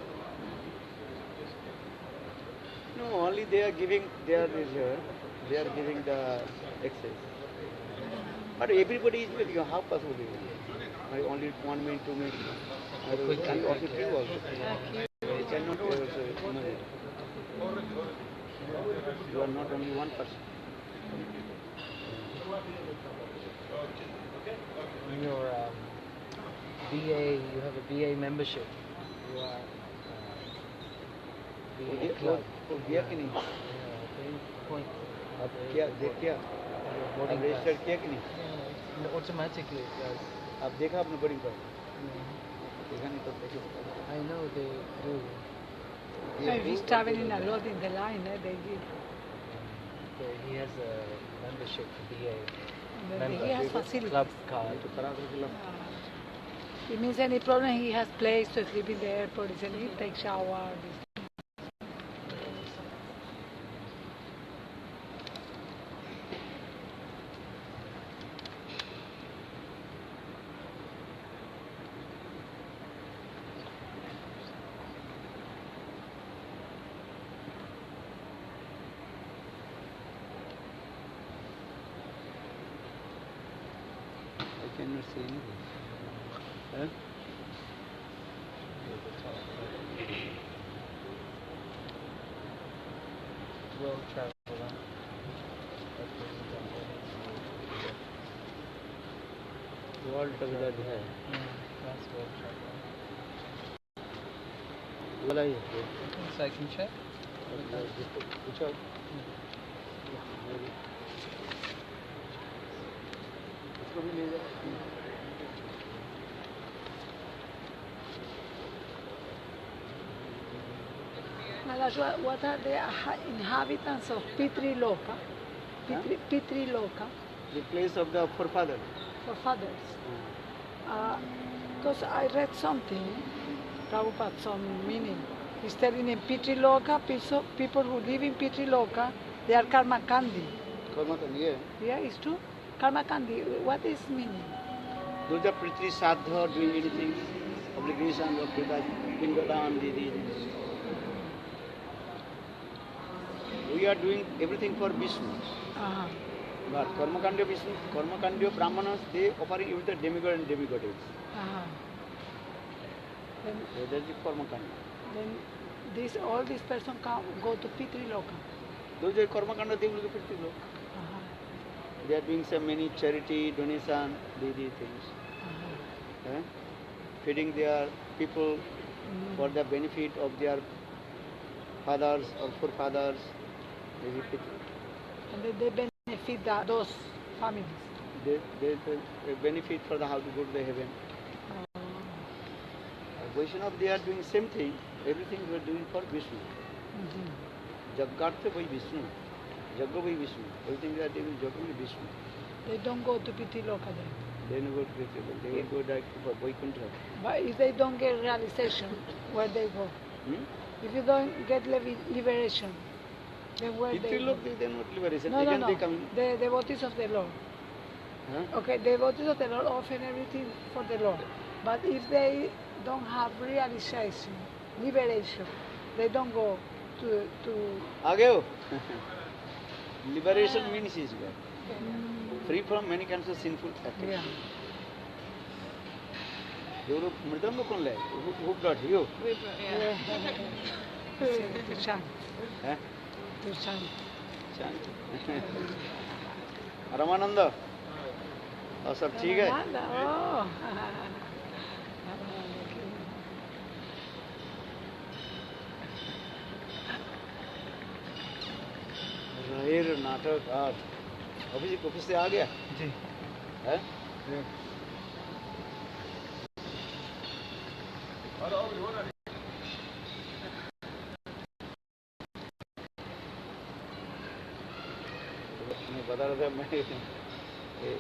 No, only they are giving they are giving the access. But everybody is with you. How possible is it? Only 1 minute, 2 minutes. And also queue also. They cannot also imagine. You are not only one person. In your BA, you have a BA membership. You are BA club. वो किया कि नहीं? Point. अब क्या देख क्या? Boarding अब pass. register किया कि नहीं? Automatically it does. अब देखा आपने boarding pass? देखा नहीं तो देखो. I know they do. If he's traveling a lot in the line, they give. He has a membership BA. He has facilities. Club card. तो करा दो club. It means any problem, he has place to sleep in the airport, he take shower. I cannot see anything. Huh? World traveler. World traveler है. That's world traveler. वाला ही है. So I can check. जिसको पूछा. इसको भी ले जाओ. Maharaj, what are the inhabitants of Pitri Loka? Pitri Loka, The place of the forefather. for fathers. Because I read something, Prabhupada, some meaning. He's telling in Pitri Loka, people who live in Pitri Loka, they are Karma Kandi. कर्म तो नहीं है. Yeah, it's true. Karma Kandi, what is meaning? Those are Prithvi Sadha doing anything, obligation of Pingadam, Didi. We are doing everything for Vishnu. Uh-huh. But Karmakandya Vishnu, Karmakandya Brahmanas, they operate with the demigod and demigoddess. Uh-huh. Then, So that is Karmakandya. then all these persons go to Pitri Loka. Those are Karmakandya, they will go Prithvi Loka. Uh-huh. They are doing so many charity, donation, Didi things. Uh-huh. Feeding their people for the benefit of their fathers or forefathers. And then they benefit those families. They benefit for the how to go to the heaven. Vaishnava, they are doing same thing. Everything we are doing for Vishnu. Jagartha by Vishnu. Jagga by Vishnu. Everything they are doing Jagga by Vishnu. They don't go to Pitri Loka then. They don't go to Vishnu. They will go directly for Vaikuntha. But if they don't get realization, where they go? If you don't get liberation, then where If they you go? look, they are not liberation. No, Again no, they no. come. The devotees of the Lord. Huh? Okay, the devotees of the Lord offer everything for the Lord. But if they don't have realization, liberation, they don't go to आगे हो. Liberation means is free from many kinds of sinful actions. yeah. जो लोग मृदंग कौन ले? Who brought you? To chant, हैं? to chant. Ramanand और सब ठीक है? Oh. रहेर नाटक आज ऑफिस से आ गया? जी. हैं? मैं बता रहा था मैं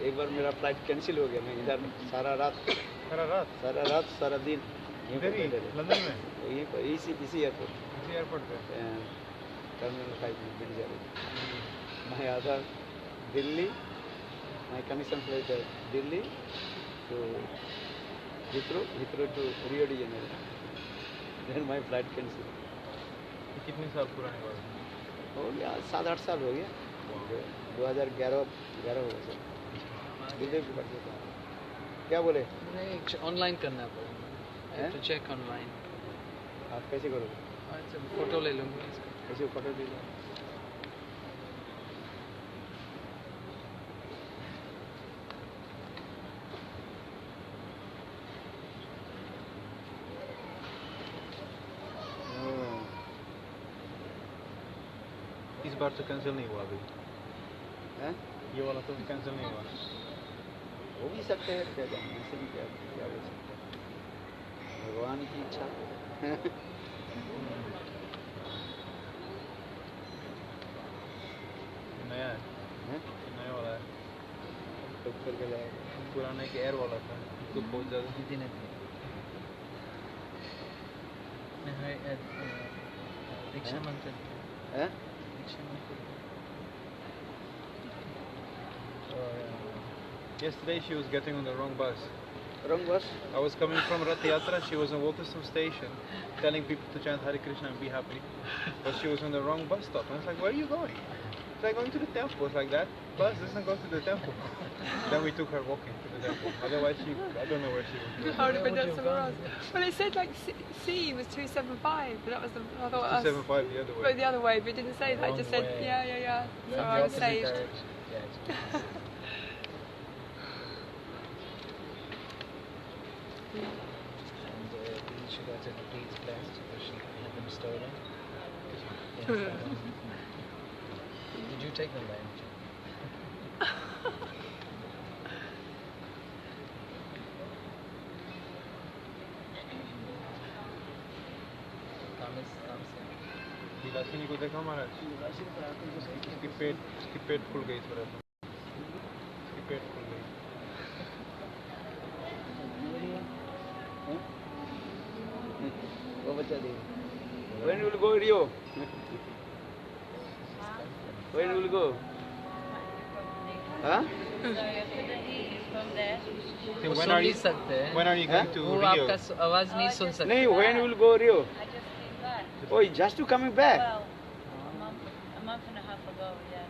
एक बार मेरा फ्लाइट कैंसिल हो गया. मैं इधर सारा रात सारा दिन इधर ही लंदन में यहीं पर इसी एयरपोर्ट पे टर्मिनल 5 में बिट जा रही. मैं आधा Delhi, my commission flight Delhi to Heathrow to Rio de Janeiro. Then my flight cancelled. कितने साल पुरानी बात है? हो गया 7-8 साल हो गया. 2011 हो गया सर. दिल्ली की बात है. क्या बोले? नहीं, ऑनलाइन करना पड़ेगा. तो चेक ऑनलाइन. आप कैसे करोगे? अच्छा, फोटो ले लूँगा इसका. कैसे फोटो ले लो? बार तो कैंसिल नहीं हुआ अभी हैं? ये वाला तो कैंसिल नहीं हुआ हो भी सकते हैं, क्या जाने, ऐसे भी क्या क्या हो सकता है, भगवान की इच्छा। नया है हैं? नया वाला है डॉक्टर के लिए पुराने के एयर वाला था तो बहुत ज़्यादा Hindi na din. Diksha mantra. हैं? Diksha mantra. Yesterday she was getting on the wrong bus. Wrong bus? I was coming from Rath Yatra, she was in Waltersum station telling people to chant Hare Krishna and be happy. But she was on the wrong bus stop. I was like, where are you going? It's like going to the temple. It's like that bus doesn't go to the temple. Then we took her walking to the temple. Otherwise I don't know where she was going. I would have been done somewhere else. Well, it said like C was 275, but that was the, I thought that's 275 the other way. the other way, but it didn't say that. It just said, Wrong way. yeah. So The I was opposite saved. direction. Yeah. And she got her deeds blessed, but she had them stolen. Yeah. Did you take them by any chance? Thomas. Vilasini को देखा महाराज उसकी पेट फूल गई थोड़ा सा उसकी पेट फूल गई वो बच्चा दे। When will go Rio? When will go? हाँ? So वो when सुन are नहीं you सकते हैं। when are you going to वो Rio? आपका आवाज नहीं सुन सकते। नहीं, when will go Rio? Oh, just to coming back. Well, a month and a half ago, yeah.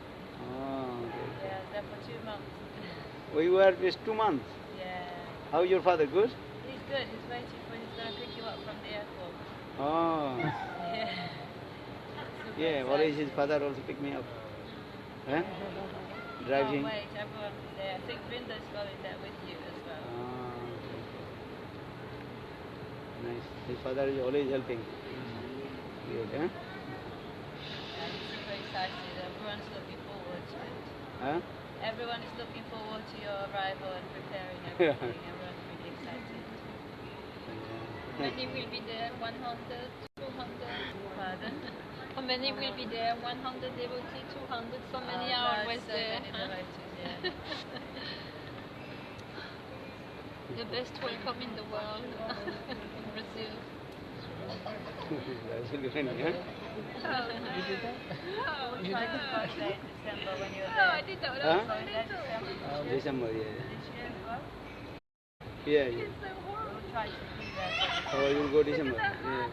Ah, Yeah, there for 2 months. we were just 2 months. Yeah. How is your father? Good? He's good. He's waiting for. He's gonna pick you up from the airport. Oh, Yeah. Super yeah. Always excited. his father also pick me up. Huh? Drive Can't him. wait. Everyone will be there. I think Brinda's going there with you as well. Ah, nice. His father is always helping. Good, huh? And he's super excited. Everyone's looking forward to it. Huh? Everyone is looking forward to your arrival and preparing everything. Everyone's really excited. Many will be there, 100, 200. Pardon? How many will be there? 100 devotees, 200. So many are always so there. many huh? devotees, yeah. The best welcome in the world in Brazil. That's really funny, huh? You did that? We tried the first day in December when you were No, there. I did that when Huh? I was So is that December? December, yeah. This year as well? Yeah, yeah. We will try to be there. Oh, you will go December. Yeah.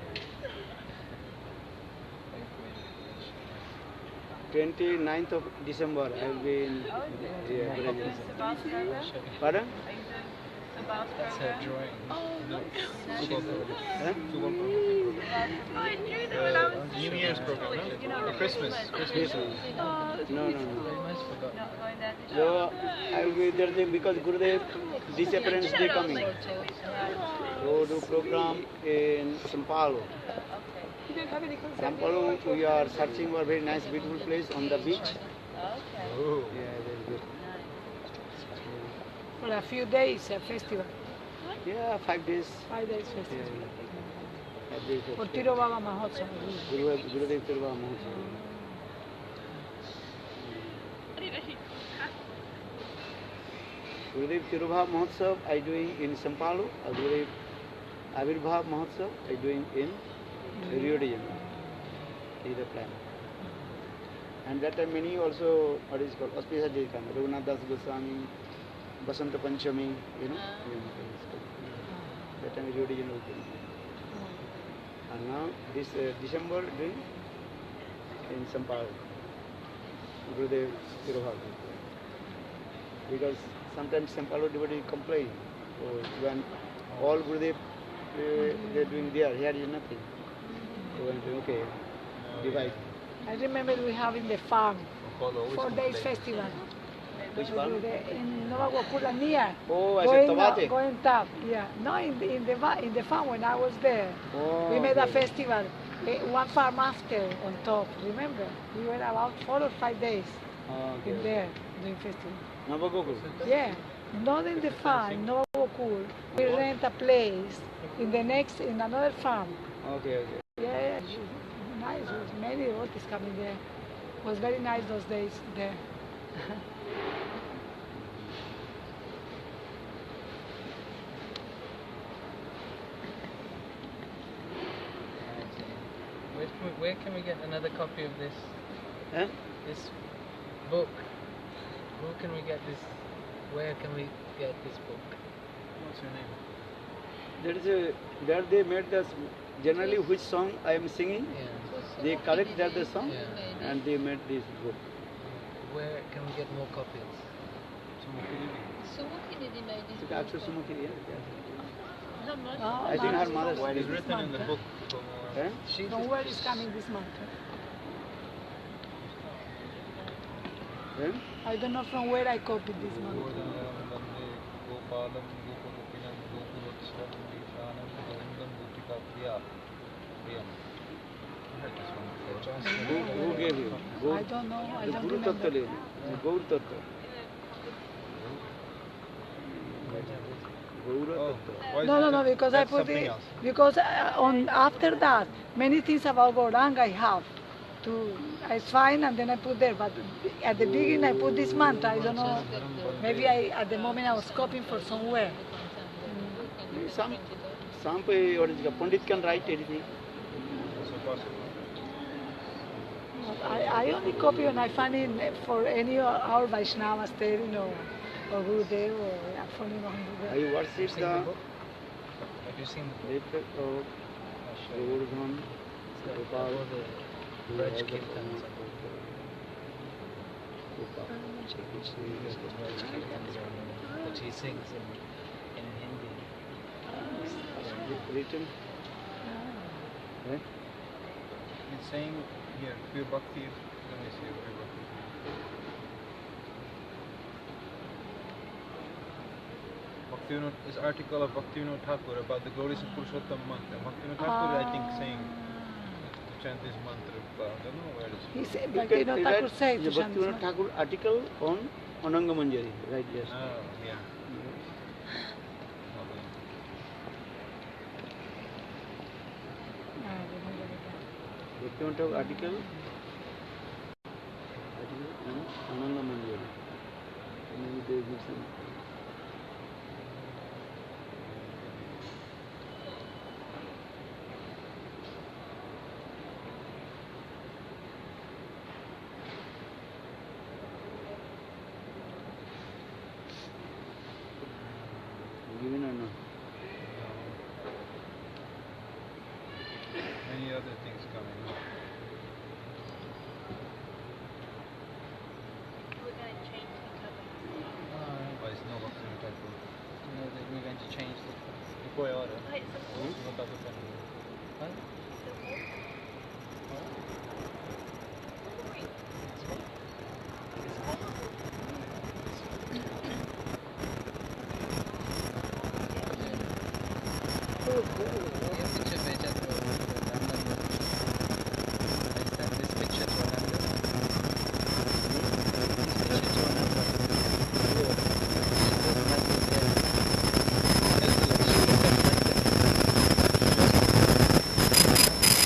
29th of December, I will be in Oh, is it? yeah, Are you Brazil. doing Sabas program? Pardon? Are you doing Sabas That's her program? drawing. Huh? New Year's program, no? Or Christmas. Christmas. No, no, no. I almost forgot. Not going there this year? So I will be there because Gurudev disappearance day coming. So do program in São Paulo. You don't have any concept. São Paulo, we are searching for a very nice, beautiful place on the beach. Okay. Oh. Yeah, very good. For a few days, a festival. Yeah, 5 days. 5 days Yeah, festival. yeah. 5 days. For Tiro Baba Mahotsav. Gurudev Tiruvah Mahotsav. Gurudev Tiruvah Mahotsav I doing in São Paulo. Gurudev Avirbhav Mahotsav I doing in Rio de Janeiro. Is the plan. And that time many also, what is called, auspicious days come. Raghunath Das Goswami, Basanta Panchami, you know. That time Rio de Janeiro came. And now this December doing in São Paulo. Gurudev Tiruvah. Because sometimes São Paulo devotee complain. So when all Gurudev they're doing there, here is nothing. So when they, okay, divide. I remember we have in the farm Follow always 4 days complain. festival. Which farm? In Nova Guapula near. Oh, I said Tobate. Going top, yeah. No, in the farm when I was there. Oh, We made a okay. festival one farm after on top. Remember, we were about 4 or 5 days Okay. in there doing festival. Navagokul. Yeah, not in the farm, no cool. We rent a place in another farm. Okay, okay. Yeah, it was nice. It was many devotees coming there. It was very nice those days there. Where can we get another copy of this? Huh? This book. Who can we get this? Where can we get this book? What's your name? That is where they made the generally which song I am singing. Yeah. They collect that the song Yeah. and they made this book. Where can we get more copies? Sumukhi Didi made this It's book. actually Sumukhi, yeah. How much? Oh, I think her Mom, mother- where It's is this written in the mantra? book. Huh? From where is coming this mantra? Huh? I don't know from where I copied this mantra. Who gave you? I don't know. I The don't Guru remember. Tattva, Gaur Tattva. Gaura Oh, Tattva. why is No, it because I that's put something it else? because on after that many things about Gauranga I have to. It's fine and then I put there. But at the beginning I put this mantra. I don't know. Maybe at the moment I was copying for somewhere. Some what is it? Pandit can write anything. So possible. I only copy when I find it for any of our Vaishnavas there, or Gurudev or for I worship Seen the the book? Have you seen the book? effect of Govardhan, It's got Gopal, all the Braj Kirtans. Which he sings in Hindi. Written. Huh? It's saying here, pure bhakti. Let me see, pure bhakti. Bhaktivinoda is article of Bhaktivinoda Thakur about the glories of Purushottam mantra. Bhaktivinoda Thakur, I think, saying to chant this mantra. I don't know where it He is. said, You Bhaktivinoda can Thakur read said the to chant this Bhaktivinoda Thakur article on Ananga Manjari, right? Yes. Oh, yeah. Bhaktivinoda Thakur article on Ananga Manjari. Maybe they give some. Given or not? Many other things coming. We're going to change the cover. But it's no Bhaktivinoda Thakur. No, that we're going to change the Iko hai aur hai. Oh, it's a book. No Thakur pen. What? It's a book. Yes,